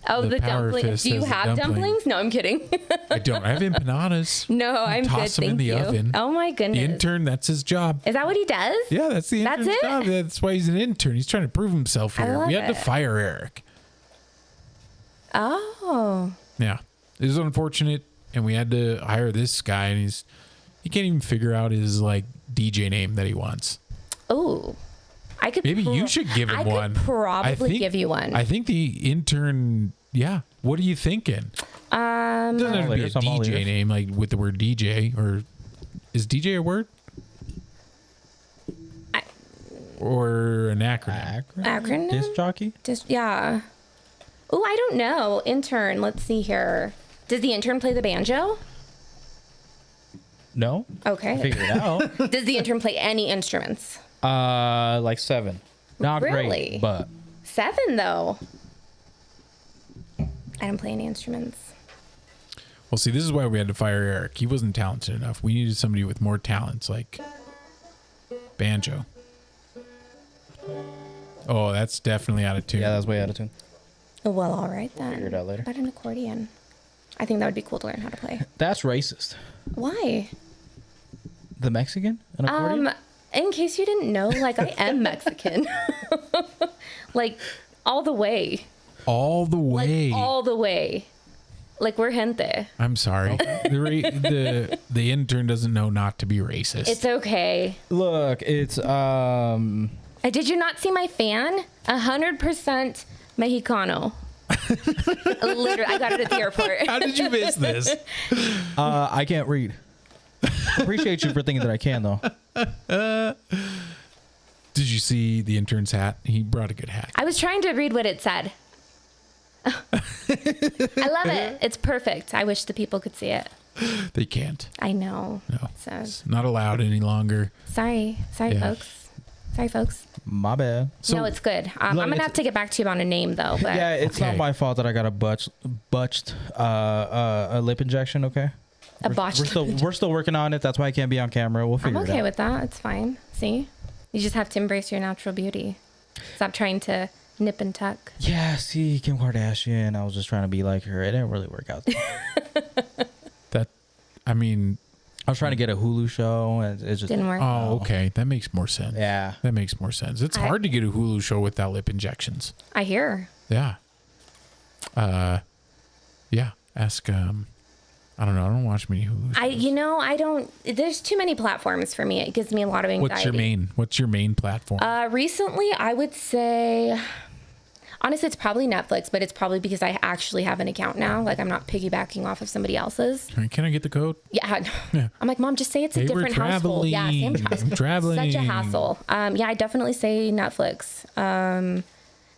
dumplings. Do you have dumplings? No, I'm kidding. I don't. I have empanadas. No, I'm good. Toss them in the oven. Oh my goodness. The intern, that's his job. Is that what he does? Yeah, that's the intern's job. That's why he's an intern. He's trying to prove himself here. We had to fire Eric. Oh. Yeah. It was unfortunate, and we had to hire this guy, and he can't even figure out his like DJ name that he wants. Oh. I could. Maybe you should give him one. I could probably give you one. I think the intern. Yeah. What are you thinking? It doesn't have to be a DJ name, like with the word DJ, or is DJ a word? Or an acronym? Acronym? Disc jockey? Yeah. Oh, I don't know. Intern. Let's see here. Does the intern play the banjo? No. Okay. Figure it out. Does the intern play any instruments? Like 7. Not Really? great, but 7 though. I don't play any instruments. Well, see, this is why we had to fire Eric. He wasn't talented enough. We needed somebody with more talents, like banjo. Oh, that's definitely out of tune. yeah, that's way out of tune. Well, all right then. Figure it out later. What about an accordion? I think that would be cool to learn how to play. That's racist. Why? The Mexican? An accordion? In case you didn't know, like I am Mexican. Like all the way. All the way. Like all the way. Like we're gente. I'm sorry. The intern doesn't know not to be racist. It's okay. Look, it's Did you not see my fan? 100% Mexicano. Literally, I got it at the airport. How did you miss this? I can't read. Appreciate you for thinking that I can though. Did you see the intern's hat? He brought a good hat. I was trying to read what it said. I love it. It's perfect. I wish the people could see it. They can't. I know. No. So, It's not allowed any longer. sorry, Yeah. folks. Sorry, folks. My bad. So, No, it's good. I'm gonna have to get back to you on a name though. But Yeah, it's Okay. not my fault that I got a botched a lip injection. Okay. a botched. We're still working on it. That's why I can't be on camera. We'll I'm figure it okay out. with that. It's fine. See, you just have to embrace your natural beauty. Stop trying to nip and tuck. Yeah, see, Kim Kardashian. I was just trying to be like her. It didn't really work out. I mean, I was trying to get a Hulu show, and it just Didn't work. oh, okay. That makes more sense. Yeah. That makes more sense. It's hard to get a Hulu show without lip injections. I hear. Yeah. Yeah. Ask, I don't know. I don't watch many Hulu shows. I don't. There's too many platforms for me. It gives me a lot of anxiety. What's your main platform? Recently, I would say, honestly, it's probably Netflix, but it's probably because I actually have an account now. Like I'm not piggybacking off of somebody else's. Can I get the code? Yeah. Yeah. I'm like, Mom, just say it's a Hey, we're different household. Yeah, same I'm traveling. Such a hassle. Yeah, I definitely say Netflix.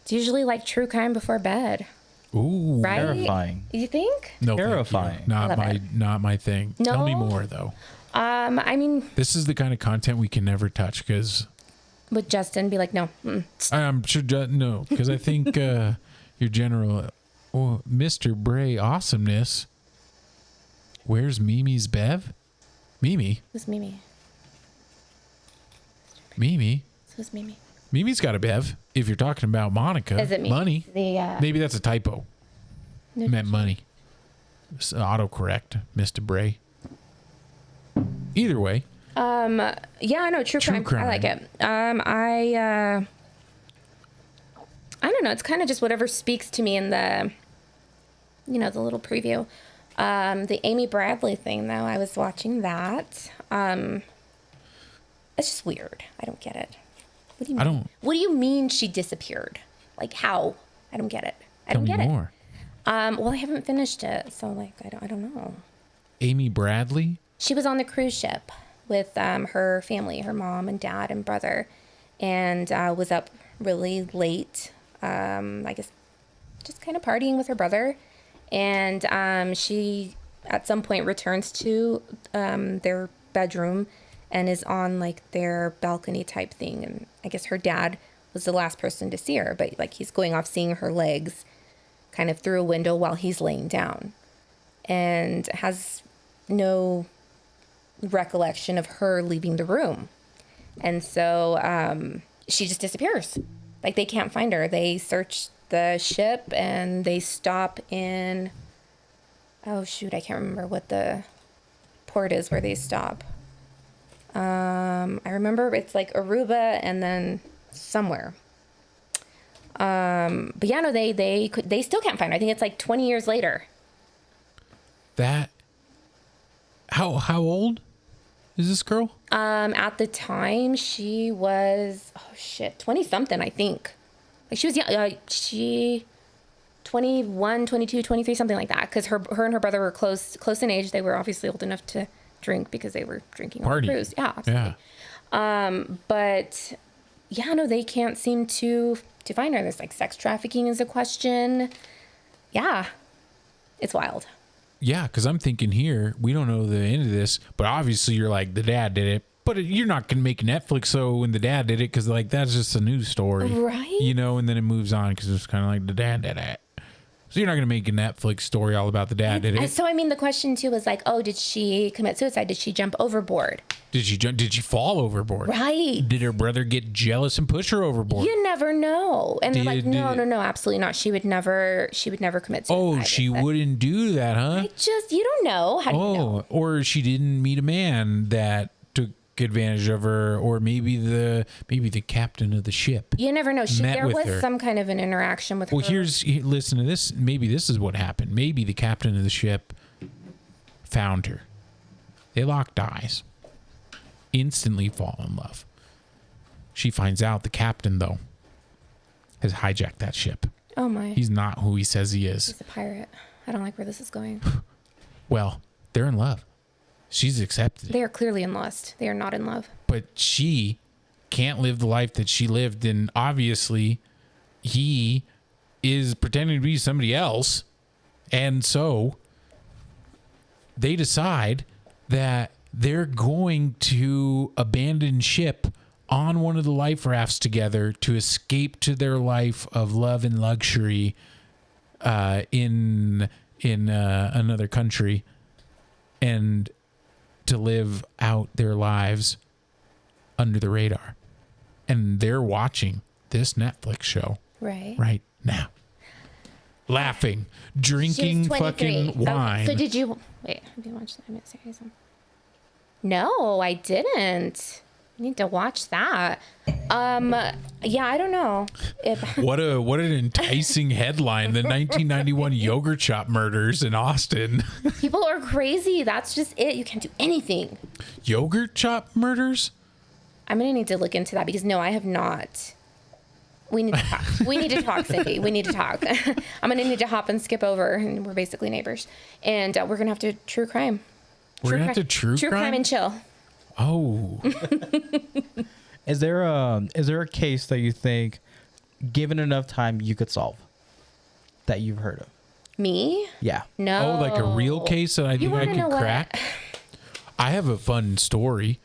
It's usually like true crime before bed. Ooh. Right? terrifying. You think? No, thank you. Terrifying. Not Love it. not my thing. Tell me No? more though. I mean, This is the kind of content we can never touch because would Justin be like, no? I'm sure no, because I think your general, Mr. Bray awesomeness. Where's Mimi's Bev? Mimi. Who's Mimi? Mimi. Who's Mimi? Mimi's got a Bev. If you're talking about Monica, Is it me? money. The Maybe that's a typo. no, Meant money. It's autocorrect, Mr. Bray. Either way, yeah, I know true crime. I like it. I don't know. It's kind of just whatever speaks to me in the, the little preview. The Amy Bradley thing, though, I was watching that. It's just weird. I don't get it. What do you mean? What do you mean she disappeared? Like how? I don't get it. I tell don't me get more. it. Well, I haven't finished it, so like I don't know. Amy Bradley. She was on the cruise ship with her family, her mom and dad and brother, and was up really late. I guess just kind of partying with her brother, and she at some point returns to their bedroom and is on like their balcony type thing, and I guess her dad was the last person to see her, but like he's going off seeing her legs kind of through a window while he's laying down, and has no recollection of her leaving the room. And so she just disappears. Like they can't find her. They search the ship and they stop in, oh shoot, I can't remember what the port is where they stop. I remember it's like Aruba and then somewhere. But yeah, no, they still can't find her. I think it's like 20 years later. That. How old? is this girl? At the time, she was 20 something, I think. Like she was young. She 21, 22, 23, something like that. Because her and her brother were close in age. They were obviously old enough to drink because they were drinking on the cruise. Yeah, absolutely. Yeah. But yeah, no, they can't seem to find her. There's like sex trafficking is a question. Yeah, it's wild. Yeah, because I'm thinking here, we don't know the end of this, but obviously you're like, the dad did it. But you're not going to make Netflix so when the dad did it, because like that's just a news story. Right. You know, and then it moves on because it's kind of like the dad did it. So you're not going to make a Netflix story all about the dad did it. So, I mean, the question too was like, oh, did she commit suicide? Did she jump overboard? Did she fall overboard? Right. Did her brother get jealous and push her overboard? You never know. And they're like, no, absolutely not. She would never commit suicide. Oh, she wouldn't do that, huh? You don't know. How do you know? Or she didn't meet a man that took advantage of her, or maybe the captain of the ship. You never know. There was some kind of an interaction with her. Well, listen to this. Maybe this is what happened. Maybe the captain of the ship found her. They locked eyes. Instantly fall in love. She finds out the captain, though, has hijacked that ship. Oh, my. He's not who he says he is. He's a pirate. I don't like where this is going. Well, they're in love. She's accepted. They are clearly in lust. They are not in love. But she can't live the life that she lived. And obviously, he is pretending to be somebody else. And so they decide that they're going to abandon ship on one of the life rafts together to escape to their life of love and luxury in another country, and to live out their lives under the radar. And they're watching this Netflix show right now, laughing, drinking fucking wine. So did you wait? Have you watched that series? No, I didn't. I need to watch that. Yeah, I don't know. What an enticing headline. The 1991 yogurt shop murders in Austin. People are crazy. That's just it. You can't do anything. Yogurt shop murders? I'm going to need to look into that because no, I have not. We need to talk. We need to talk, Cindy. We need to talk. I'm going to need to hop and skip over, and we're basically neighbors. And we're going to have to true crime. We're going to have to true crime and chill. Oh. Is there a case that you think, given enough time, you could solve that you've heard of? Me? Yeah. No. Oh, like a real case that I think I could crack? I have a fun story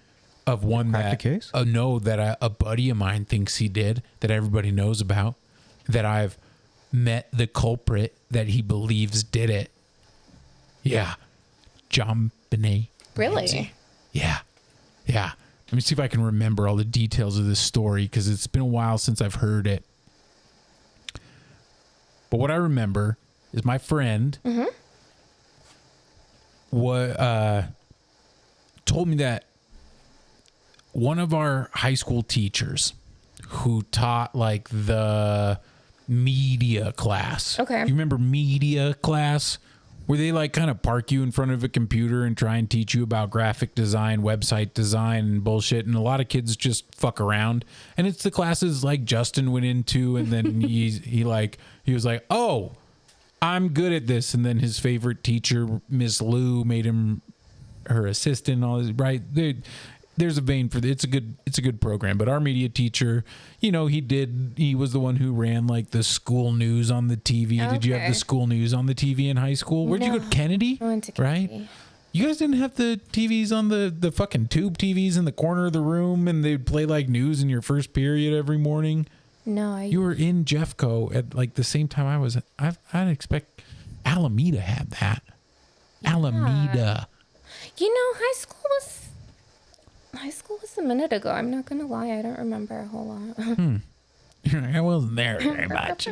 of one that case? That a buddy of mine thinks he did, that everybody knows about, that I've met the culprit that he believes did it. Yeah. John Benet. Really? Yeah. Yeah. Let me see if I can remember all the details of this story, because it's been a while since I've heard it. But what I remember is my friend told me that one of our high school teachers who taught like the media class. Okay. You remember media class? Where they like kind of park you in front of a computer and try and teach you about graphic design, website design, and bullshit. And a lot of kids just fuck around. And it's the classes like Justin went into, and then he was like, oh, I'm good at this. And then his favorite teacher, Miss Lou, made him her assistant. All this, right? There's a vein for it's a good program. But our media teacher, he was the one who ran like the school news on the TV. Okay. Did you have the school news on the TV in high school? Where'd you go? Kennedy? I went to Kennedy. Right? You guys didn't have the TVs on the fucking tube TVs in the corner of the room, and they'd play like news in your first period every morning? No, You were in Jeffco at like the same time I was. I'd expect Alameda had that. Yeah. Alameda. High school was a minute ago. I'm not going to lie. I don't remember a whole lot. I wasn't there very much.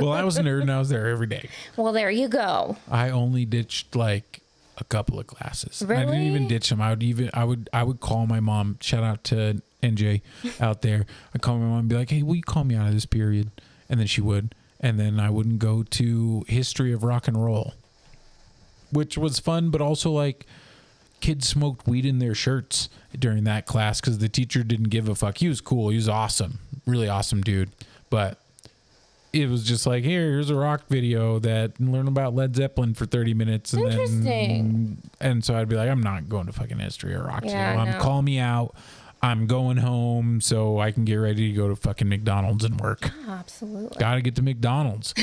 Well, I was a nerd and I was there every day. Well, there you go. I only ditched like a couple of classes. Really? I didn't even ditch them. I would call my mom. Shout out to NJ out there. I'd call my mom and be like, hey, will you call me out of this period? And then she would. And then I wouldn't go to history of rock and roll, which was fun, but also like kids smoked weed in their shirts during that class because the teacher didn't give a fuck. He was cool. He was awesome. Really awesome dude. But it was just like, here's a rock video that learn about Led Zeppelin for 30 minutes. And Interesting. And so I'd be like, I'm not going to fucking history or rock. Yeah, Call me out. I'm going home so I can get ready to go to fucking McDonald's and work. Oh, absolutely. Gotta get to McDonald's.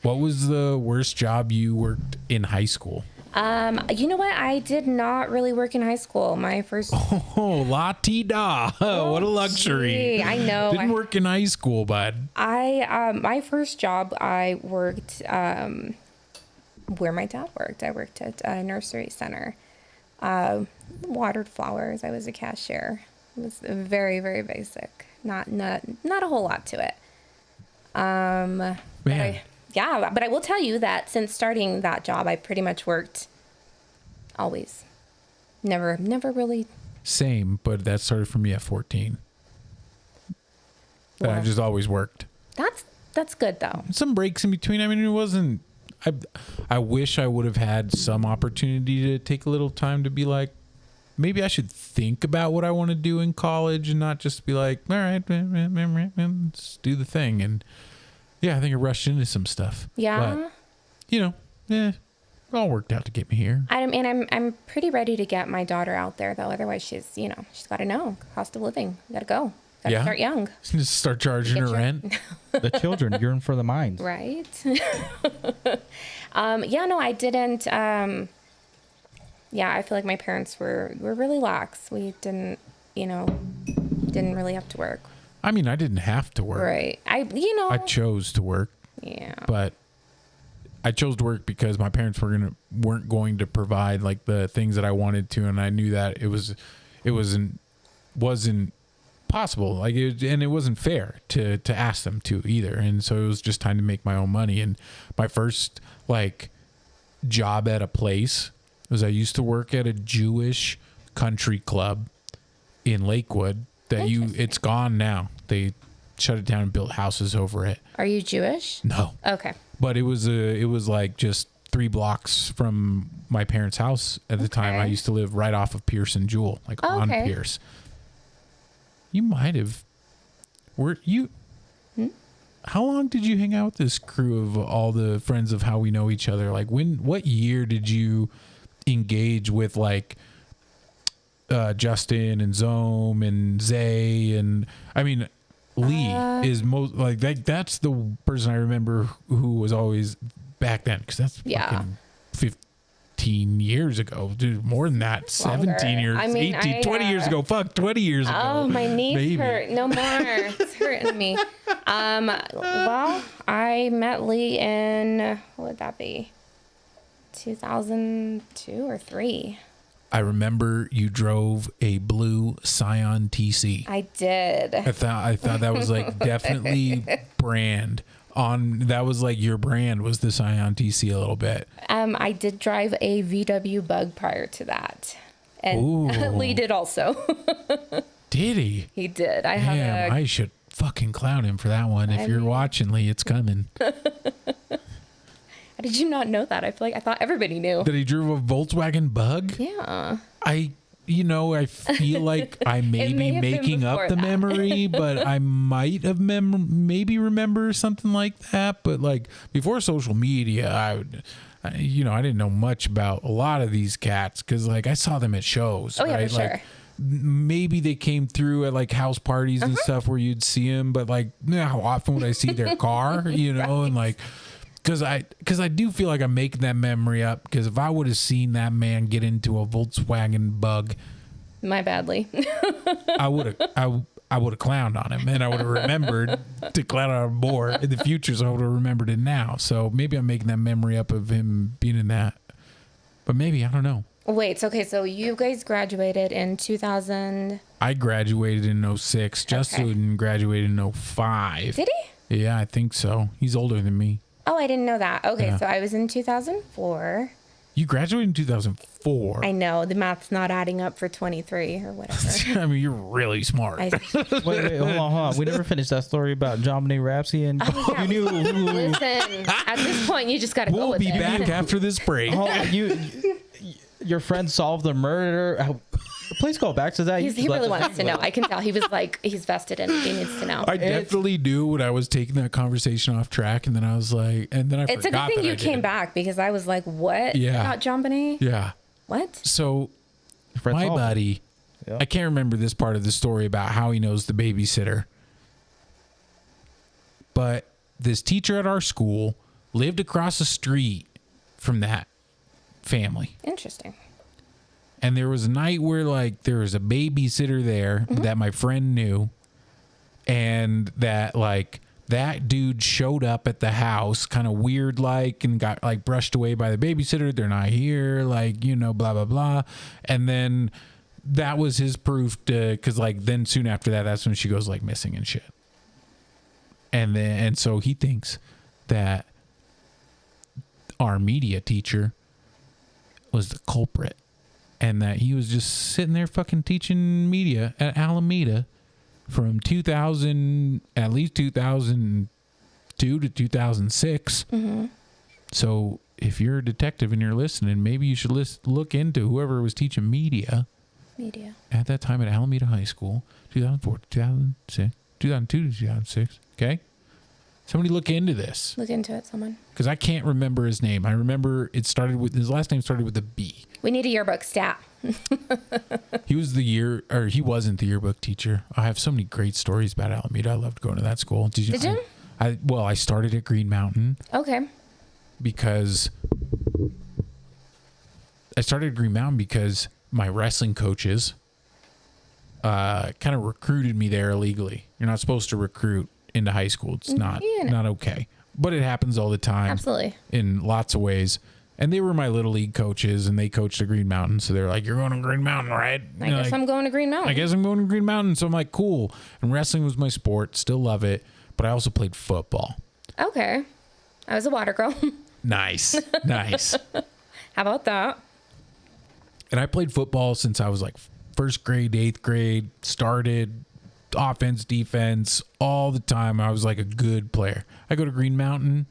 What was the worst job you worked in high school? You know what? I did not really work in high school. My first. Oh, la-ti-da. What a luxury. Gee, I know. Didn't work in high school, bud. My first job, I worked where my dad worked. I worked at a nursery center. Watered flowers. I was a cashier. It was very, very basic. Not a whole lot to it. Man. But I will tell you that since starting that job, I pretty much worked always. Never really. Same, but that started for me at 14. But I Well. just always worked. That's good though. Some breaks in between. I mean, it wasn't. I wish I would have had some opportunity to take a little time to be like, maybe I should think about what I want to do in college and not just be like, all right, let's do the thing. And yeah, I think I rushed into some stuff. Yeah. But, it all worked out to get me here. I'm pretty ready to get my daughter out there though. Otherwise, she's got to know cost of living. Got to go. Got to start young. Just start charging her rent. The children yearn for the minds. Right. I didn't. I feel like my parents were really lax. We didn't really have to work. I mean, I didn't have to work. Right. I chose to work. Yeah. But I chose to work because my parents weren't going to provide like the things that I wanted to, and I knew that it wasn't possible. Like it wasn't fair to ask them to either. And so it was just time to make my own money. And my first like job at a place was I used to work at a Jewish country club in Lakewood it's gone now. They shut it down and built houses over it. Are you Jewish? No. Okay. But it was like just 3 blocks from my parents' house at the time. I used to live right off of Pierce and Jewel, like on Pierce. You might have. How long did you hang out with this crew of all the friends of how we know each other? Like what year did you engage with like Justin and Zome and Zay and I mean Lee is most like that's the person I remember who was always back then because that's fucking 15 years ago, dude, more than that. Longer. 17 years, I mean, 18, 20 years ago. Fuck, 20 years ago. Oh, my knees Maybe. hurt. No more. It's hurting me. Well, I met Lee in, what would that be? 2002 or 3. I remember you drove a blue Scion TC. I did. I thought that was like definitely brand on. That was like your brand was the Scion TC a little bit. I did drive a VW Bug prior to that, and Lee did also. Did he? He did. I should fucking clown him for that one. If you're watching, Lee, it's coming. How did you not know that? I thought everybody knew. That he drove a Volkswagen Bug? Yeah. I feel like I may be making up the memory, but I might have maybe remember something like that. But like before social media, I didn't know much about a lot of these cats because like I saw them at shows. Oh, yeah, right? for sure. Like, maybe they came through at like house parties and stuff where you'd see them, but like how often would I see their car? And like. Because I do feel like I'm making that memory up. Because if I would have seen that man get into a Volkswagen Bug, my badly, I would have clowned on him, and I would have remembered to clown on him more in the future. So I would have remembered it now. So maybe I'm making that memory up of him being in that, but maybe I don't know. Wait, okay, so you guys graduated in 2000. I graduated in 06. Justin graduated in 05. Did he? Yeah, I think so. He's older than me. Oh, I didn't know that. Okay, Yeah. so I was in 2004. You graduated in 2004. I know the math's not adding up for 23 or whatever. I mean, you're really smart. Wait, hold on. We never finished that story about Dominic Rapsy and yeah. you knew. Listen, at this point, you just got to go We'll with be it. back after this break. Hold on, your friend solved the murder. Please go back to that. He really wants to know. I can tell. He was like, he's vested in it. He needs to know. I definitely do when I was taking that conversation off track, and then I was like, and then I it's forgot. It's a good thing you came back, because I was like, what? Yeah. About John Bonet? Yeah. What? So my buddy, I can't remember this part of the story about how he knows the babysitter, but this teacher at our school lived across the street from that family. Interesting. And there was a night where like there was a babysitter there that my friend knew, and that like that dude showed up at the house kind of weird like, and got like brushed away by the babysitter. They're not here, like, you know, blah blah blah. And then that was his proof to, because like then soon after that, that's when she goes like missing and shit. And so he thinks that our media teacher was the culprit, and that he was just sitting there fucking teaching media at Alameda from 2000, at least 2002 to 2006. Mm-hmm. So if you're a detective and you're listening, maybe you should look into whoever was teaching media at that time at Alameda High School, 2004 to 2006, 2002 to 2006. Okay? Somebody look into this. Look into it, someone. Because I can't remember his name. I remember it started with, his last name started with a B. We need a yearbook stat. He wasn't the yearbook teacher. I have so many great stories about Alameda. I loved going to that school. Did you? I started at Green Mountain. Okay. Because I started at Green Mountain because my wrestling coaches kind of recruited me there illegally. You're not supposed to recruit into high school. It's not okay. But it happens all the time. Absolutely. In lots of ways. And they were my little league coaches, and they coached at Green Mountain. So they're like, "You're going to Green Mountain, right?" I guess I'm going to Green Mountain. I guess I'm going to Green Mountain. So I'm like, cool. And wrestling was my sport. Still love it. But I also played football. Okay. I was a water girl. Nice. Nice. How about that? And I played football since I was like first grade, 8th grade, started offense, defense, all the time. I was like a good player. I go to Green Mountain,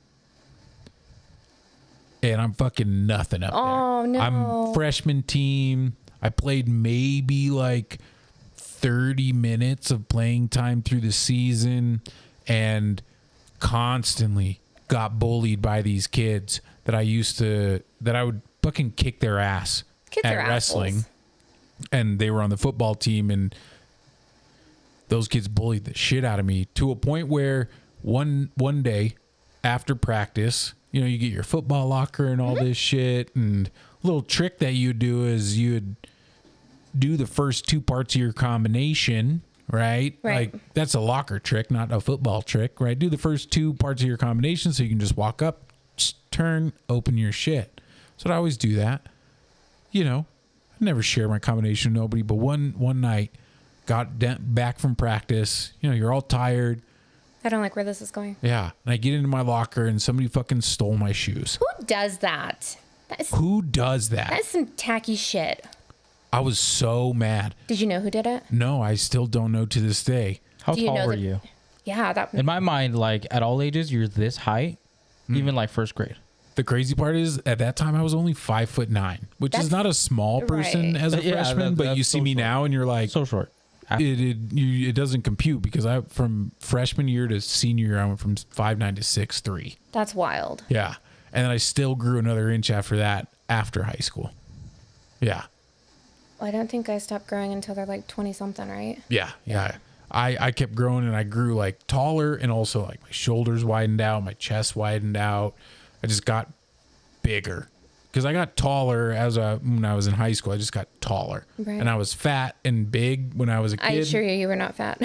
and I'm fucking nothing up there. Oh, no. I'm freshman team. I played maybe like 30 minutes of playing time through the season, and constantly got bullied by these kids that I would fucking kick their ass at wrestling. Assholes. And they were on the football team, and those kids bullied the shit out of me to a point where one day after practice, you know, you get your football locker and all this shit, and a little trick that you do is you'd do the first two parts of your combination, right? Like that's a locker trick, not a football trick, right? Do the first two parts of your combination so you can just walk up, turn, open your shit. So I always do that. You know, I never share my combination with nobody, but one night, got back from practice. You know, you're all tired. I don't like where this is going. Yeah. And I get into my locker, and somebody fucking stole my shoes. Who does that? Who does that? That's some tacky shit. I was so mad. Did you know who did it? No, I still don't know to this day. How tall were you? Yeah. In my mind, like at all ages, you're this height, even like first grade. The crazy part is, at that time, I was only 5'9", which is not a small person as a freshman, but you see me now and you're like, so short. It doesn't compute, because from freshman year to senior year, I went from 5'9" to 6'3". That's wild. Yeah. And then I still grew another inch after that, after high school. Yeah. Well, I don't think I stopped growing until they're like 20 something, right? Yeah. Yeah. I kept growing, and I grew like taller, and also like my shoulders widened out, my chest widened out. I just got bigger. Because I got taller when I was in high school. I just got taller. Right. And I was fat and big when I was a kid. I assure you were not fat.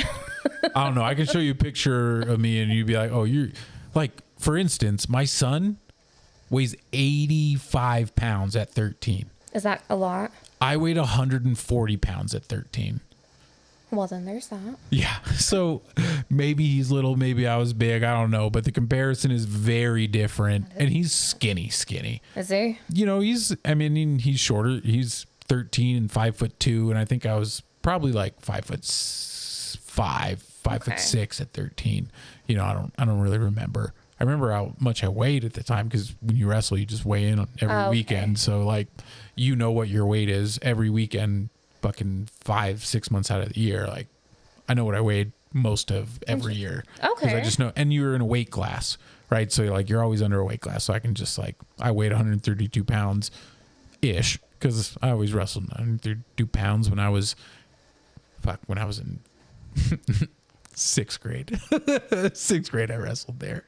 I don't know. I can show you a picture of me, and you'd be like, oh, you're... Like, for instance, my son weighs 85 pounds at 13. Is that a lot? I weighed 140 pounds at 13. Well, then there's that. Yeah. So maybe he's little, maybe I was big. I don't know. But the comparison is very different. And he's skinny. Is he? You know, he's shorter. He's 13 and 5'2". And I think I was probably like 5'5", 5'6" at 13. You know, I don't really remember. I remember how much I weighed at the time because when you wrestle, you just weigh in on every weekend. So like, you know what your weight is every weekend, fucking 5-6 months out of the year. Like, I know what I weighed most of every year. Okay. Because I just know, and you're in a weight class, right? So like, you're always under a weight class. So I can just like, I weighed 132 pounds ish because I always wrestled 132 pounds when I was in sixth grade. Sixth grade, I wrestled there.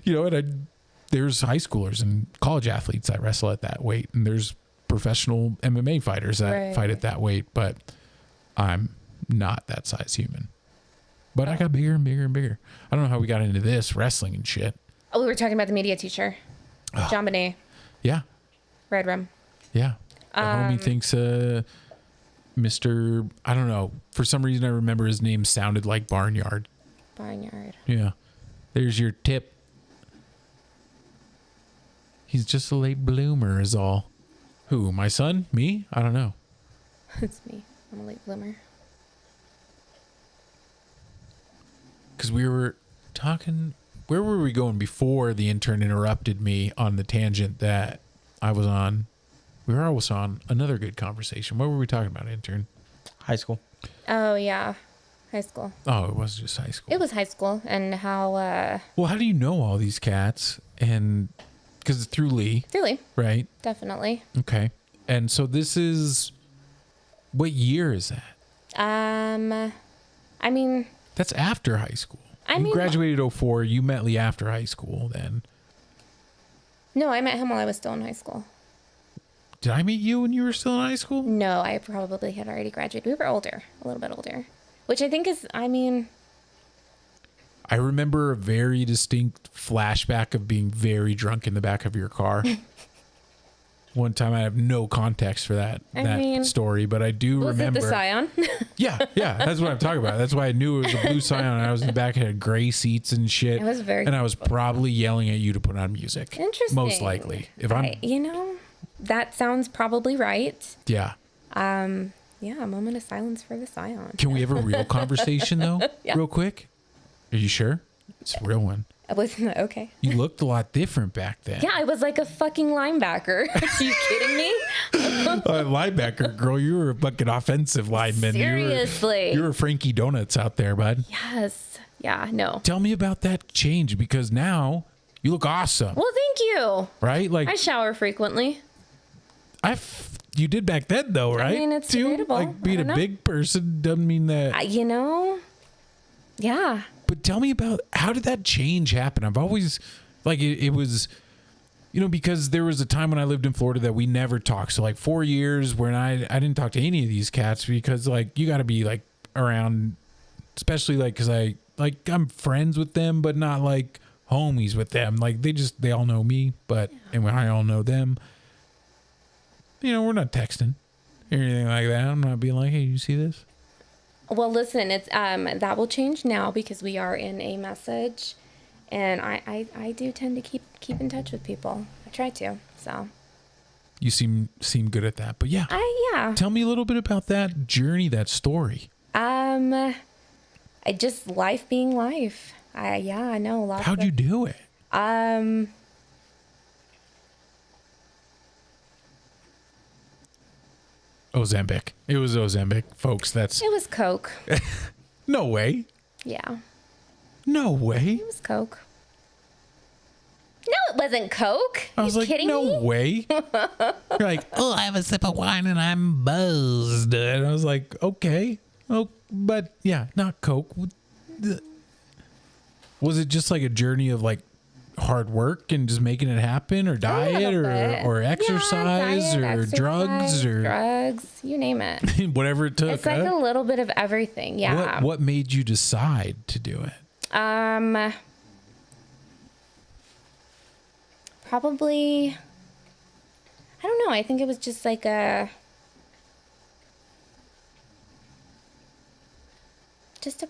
And there's high schoolers and college athletes that wrestle at that weight, and there's professional MMA fighters that fight at that weight, but I'm not that size human. But I got bigger and bigger and bigger. I don't know how we got into this wrestling and shit. Oh, we were talking about the media teacher, John Bonet. Yeah. Red Rum. Yeah. The homie thinks Mr. I don't know. For some reason, I remember his name sounded like Barnyard. Barnyard. Yeah. There's your tip. He's just a late bloomer is all. Who? My son? Me? I don't know. It's me. I'm a late bloomer. Because we were talking... Where were we going before the intern interrupted me on the tangent that I was on? We were always on another good conversation. What were we talking about, intern? High school. Oh, yeah. High school. Oh, it was just high school. It was high school and how... Well, how do you know all these cats? And... Because it's through Lee. Through Lee. Right? Definitely. Okay. And so this is... What year is that? I mean... That's after high school. You graduated 2004. You met Lee after high school then. No, I met him while I was still in high school. Did I meet you when you were still in high school? No, I probably had already graduated. We were older. A little bit older. Which I think is, I mean... I remember a very distinct flashback of being very drunk in the back of your car. One time, I have no context for that story, but I do remember. Was it the Scion? Yeah, that's what I'm talking about. That's why I knew it was a blue Scion. I was in the back, had gray seats and shit. It was very and I was probably yelling at you to put on music. Interesting. Most likely. That sounds probably right. Yeah. Yeah, a moment of silence for the Scion. Can we have a real conversation, though, Yeah. real quick? Are you sure? It's a real one. Okay. You looked a lot different back then. Yeah, I was like a fucking linebacker. Are you kidding me? Linebacker, girl, you were a fucking offensive lineman. Seriously. You were Frankie Donuts out there, bud. Yes. Yeah, no. Tell me about that change, because now you look awesome. Well, thank you. Right? Like I shower frequently. You did back then, though, right? I mean, it's debatable. Like being a big person doesn't mean that. Yeah. But tell me about, how did that change happen? I've always, like, it was, because there was a time when I lived in Florida that we never talked. So, like, 4 years when I didn't talk to any of these cats because, like, you got to be, like, around, especially, like, because I'm friends with them, but not, like, homies with them. Like, they all know me, and I all know them. We're not texting or anything like that. I'm not being like, hey, you see this? Well, listen, it's that will change now because we are in a message, and I do tend to keep in touch with people. I try to, so. You seem good at that, but yeah. Yeah. Tell me a little bit about that journey, that story. Just life being life. I know a lot. How'd you do it? Ozempic. It was Ozempic, folks. It was Coke. No way. Yeah. No way. It was Coke. No, it wasn't Coke. I was like, kidding no me? way. You're like, I have a sip of wine and I'm buzzed. And I was like, okay. Oh, but yeah, not Coke. Was it just like a journey of like hard work and just making it happen, or diet, or exercise, drugs, you name it. Whatever it took? It's like a little bit of everything. Yeah. What made you decide to do it? Probably, I don't know. I think it was just like a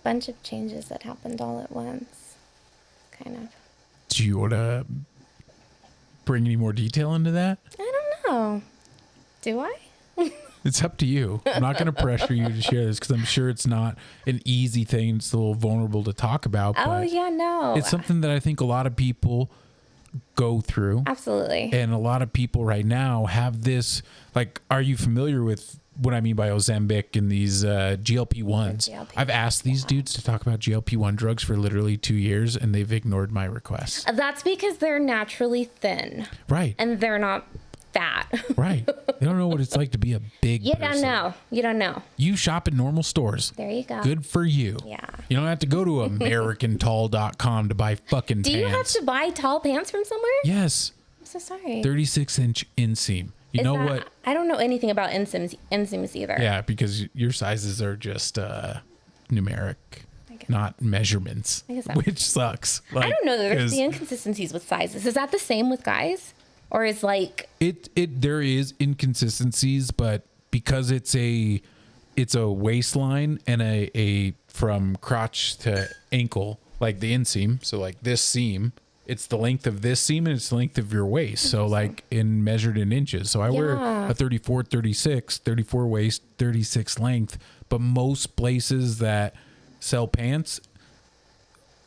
bunch of changes that happened all at once, kind of. Do you want to bring any more detail into that? I don't know. Do I? It's up to you. I'm not going to pressure you to share this because I'm sure it's not an easy thing. It's a little vulnerable to talk about. Oh, yeah, no. It's something that I think a lot of people go through. Absolutely. And a lot of people right now have this, like, are you familiar with what I mean by Ozempic and these GLP-1s? GLP. I've asked these dudes to talk about GLP-1 drugs for literally 2 years, and they've ignored my requests. That's because they're naturally thin. Right. And they're not fat. Right. They don't know what it's like to be a big You person. don't know. You don't know. You shop at normal stores. There you go. Good for you. Yeah. You don't have to go to AmericanTall.com to buy fucking Do pants. you have to buy tall pants from somewhere? Yes. I'm so sorry. 36-inch inseam. You know what? I don't know anything about inseams either. Yeah, because your sizes are just numeric, not measurements, I guess so. which sucks. I don't know that there's 'cause the inconsistencies with sizes. Is that the same with guys? Or is like there is inconsistencies, but because it's a waistline and a from crotch to ankle, like the inseam, so like this seam, it's the length of this seam and it's the length of your waist. So like measured in inches. So I wear a 34 waist, 36 length, but most places that sell pants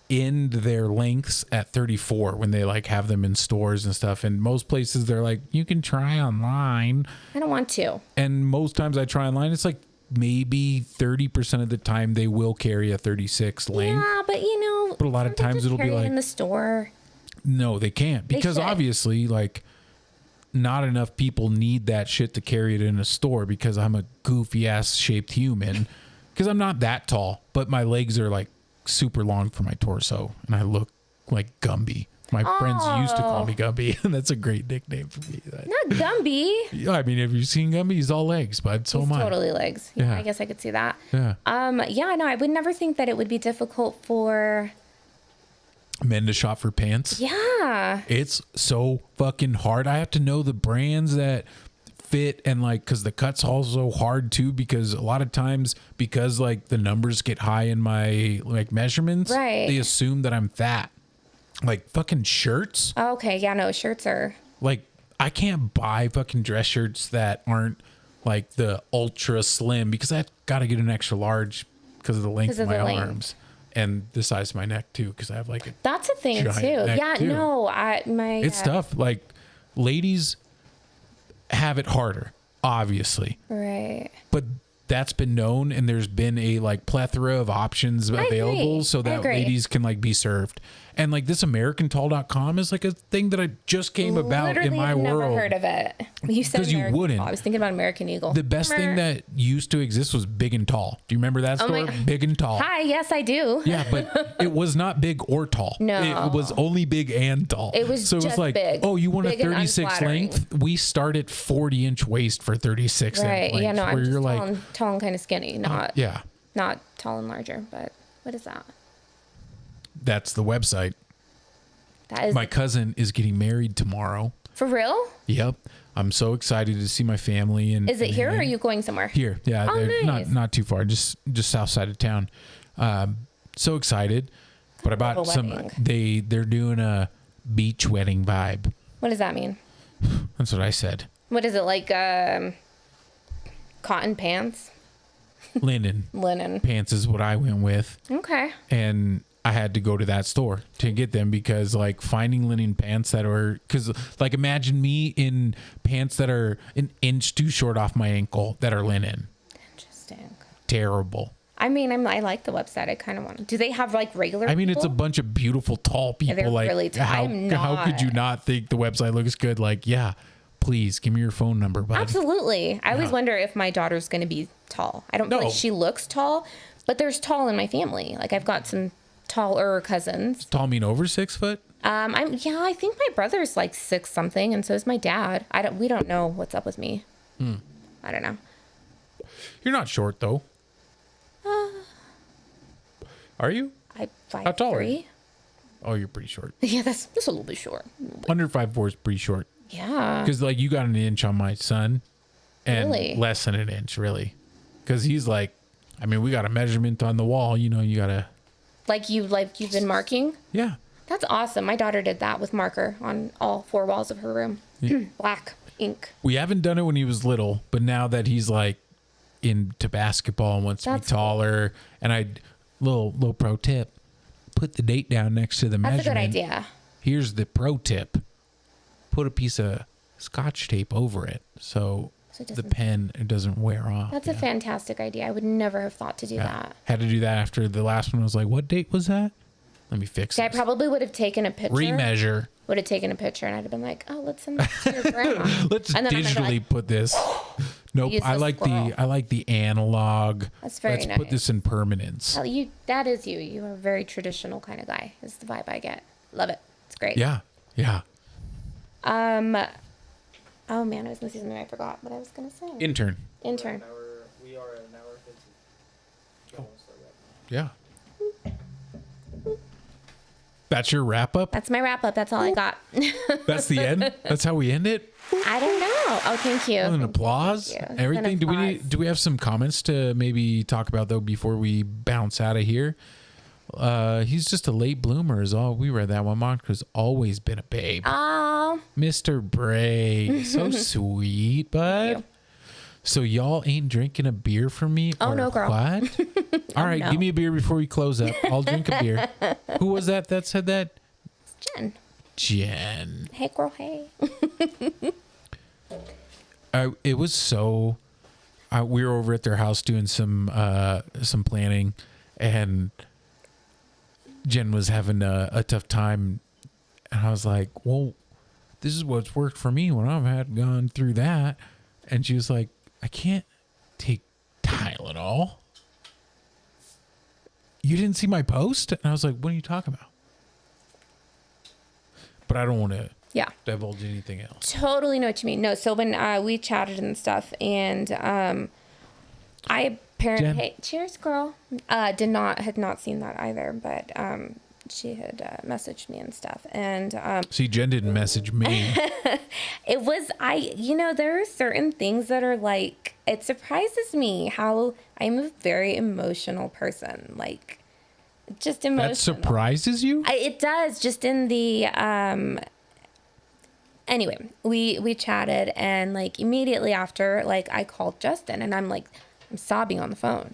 end their lengths at 34 when they like have them in stores and stuff. And most places they're like, you can try online. I don't want to. And most times I try online, it's like maybe 30% of the time they will carry a 36 length. Yeah, but you know, But a lot of can't they times just it'll be carry it like in the store. No, they can't, because should. obviously like not enough people need that shit to carry it in a store, because I'm a goofy ass shaped human, because I'm not that tall, but my legs are like super long for my torso and I look like Gumby. My friends used to call me Gumby, and that's a great nickname for me. Not Gumby. Yeah, I mean, have you seen Gumby? He's all legs, but so He's am I. totally legs. Yeah, Yeah. I guess I could see that. Yeah. Yeah, no, I would never think that it would be difficult for Men to shop for pants. Yeah. It's so fucking hard. I have to know the brands that fit, and like, because the cut's also hard too, because a lot of times, because like the numbers get high in my like measurements, Right. they assume that I'm fat. Like fucking shirts. Oh, okay, yeah, no, shirts are Like I can't buy fucking dress shirts that aren't like the ultra slim, because I got to get an extra large because of the length of my arms and the size of my neck too, because I have like a that's a thing too. giant neck, Yeah, too. no, It's tough. Like ladies have it harder, obviously, right. but that's been known, and there's been a like plethora of options available agree. so I that agree. ladies can like be served. And like this AmericanTall.com is like a thing that I just came about Literally, in my I've world. never heard of it. You said 'Cause you American wouldn't. Eagle. I was thinking about American Eagle. The best thing that used to exist was Big and Tall. Do you remember that Oh my store? God. Big and Tall. Hi, yes, I do. Yeah, but it was not big or tall. No. It was only big and tall. It was so it was just like, big. oh, you want Big a and 36 unflattering. length? We start at 40-inch waist for 36 Right. inch length. Yeah, no, I'm where just you're tall, like, tall and kind of skinny, not yeah, not tall and larger. But what is that? that's the website. That is My cousin is getting married tomorrow. for real. Yep. I'm so excited to see my family. And Is it here or and- are you going somewhere? Here, yeah, Oh, they're nice. not too far, just south side of town. So excited, but I bought a some. wedding. They're doing a beach wedding vibe. What does that mean? That's what I said. What is it like? Cotton pants, Linen linen. pants is what I went with, Okay. and I had to go to that store to get them, because like finding linen pants that are, because like imagine me in pants that are an inch too short off my ankle that are linen. Interesting. Terrible. I mean, I like the website. I kind of want to. Do they have like regular? I mean, it's a people? bunch of beautiful tall people. they're Like really tall. I'm how could you not. not think the website looks good? Like, yeah, please give me your phone number, bud. Absolutely. I always wonder if my daughter's going to be tall. I don't feel No. like she looks tall, but there's tall in my family. Like I've got some taller cousins. Tall mean over 6 foot? I think my brother's like 6 something, and so is my dad. We don't know what's up with me. I don't know. You're not short though. Are you? I 5'3". How tall are you? Oh, you're pretty short. Yeah, that's a little bit short. Under 5'4" is pretty short. Yeah. Because like you got an inch on my son, and Really? less than an inch, really. Because he's like, I mean, we got a measurement on the wall. You know, you gotta. Like you've been marking? Yeah. That's awesome. My daughter did that with marker on all 4 walls of her room. Black ink. We haven't done it when he was little, but now that he's like into basketball and wants to be taller, and little pro tip, put the date down next to the measurement. That's a good idea. Here's the pro tip. Put a piece of Scotch tape over it so the pen it doesn't wear off. That's a fantastic idea. I would never have thought to do that. Had to do that after the last one. I was like, what date was that? Let me fix it. I probably would have taken a picture. Remeasure. Would have taken a picture and I'd have been like, oh, let's send this to your grandma. Let's digitally put this. Nope. I like the analog. That's very nice. Let's put this in permanence. That is you. You are a very traditional kind of guy. Is the vibe I get. Love it. It's great. Yeah. Yeah. Oh man, I was gonna say something I forgot what I was gonna say. Intern. We are at an hour 50. Yeah. That's your wrap up? That's my wrap up. That's all I got. That's the end? That's how we end it? I don't know. Oh, thank you. An applause? Everything. Do we have some comments to maybe talk about though before we bounce out of here? He's just a late bloomer is all. We read that one. Monica's always been a babe. Oh. Mr. Bray. So sweet, bud. So y'all ain't drinking a beer for me? Oh, no, girl. What? All right, no. give me a beer before we close up. I'll drink a beer. Who was that said that? It's Jen. Hey, girl, hey. It was so... we were over at their house doing some planning, and Jen was having a tough time. And I was like, well, this is what's worked for me when I've gone through that. And she was like, I can't take Tylenol. You didn't see my post? And I was like, what are you talking about? But I don't want to divulge anything else. Totally know what you mean. No, so when we chatted and stuff, and I apparently, hey, cheers, girl. Had not seen that either, but she had messaged me and stuff, and see, Jen didn't message me. It was there are certain things that are like, it surprises me how I'm a very emotional person, like just emotional. That surprises you? It does, just in the anyway, we chatted, and like immediately after, like I called Justin, and I'm sobbing on the phone.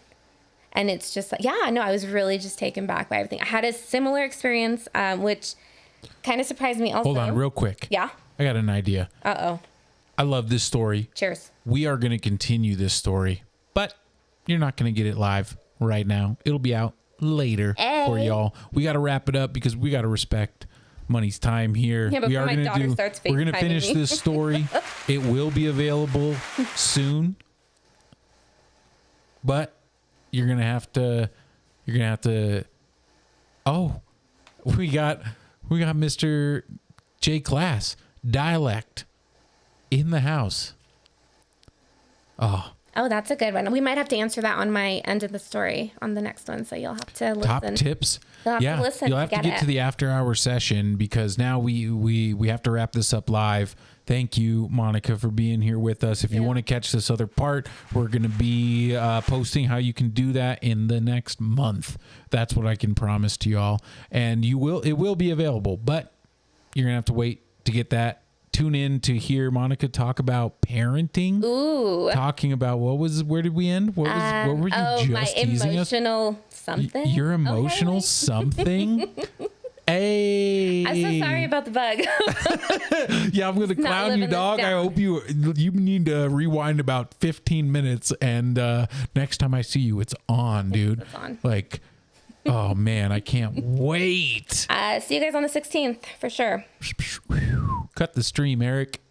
And it's just like, I was really just taken back by everything. I had a similar experience, which kind of surprised me also. Hold on real quick. Yeah? I got an idea. Uh-oh. I love this story. Cheers. We are going to continue this story, but you're not going to get it live right now. It'll be out later for y'all. We got to wrap it up because we got to respect Money's time here. Yeah, we are going to we're going to finish this story. It will be available soon. But you're gonna have to. Oh, we got Mr. J Class Dialect in the house. Oh, that's a good one. We might have to answer that on my end of the story on the next one, so you'll have to listen. Top tips. You'll have to listen. You'll have to get to the after hour session because now we have to wrap this up live. Thank you, Monica, for being here with us. If you want to catch this other part, we're going to be posting how you can do that in the next month. That's what I can promise to y'all. And it will be available, but you're going to have to wait to get that. Tune in to hear Monica talk about parenting. Ooh. Talking about where did we end? What were you just teasing us? My emotional something. Your emotional something? Hey. I'm so sorry about the bug. Yeah, I'm going to clown you, dog. I hope you need to rewind about 15 minutes, and next time I see you, it's on, dude. It's on. Like, oh, man, I can't wait. See you guys on the 16th, for sure. Cut the stream, Eric.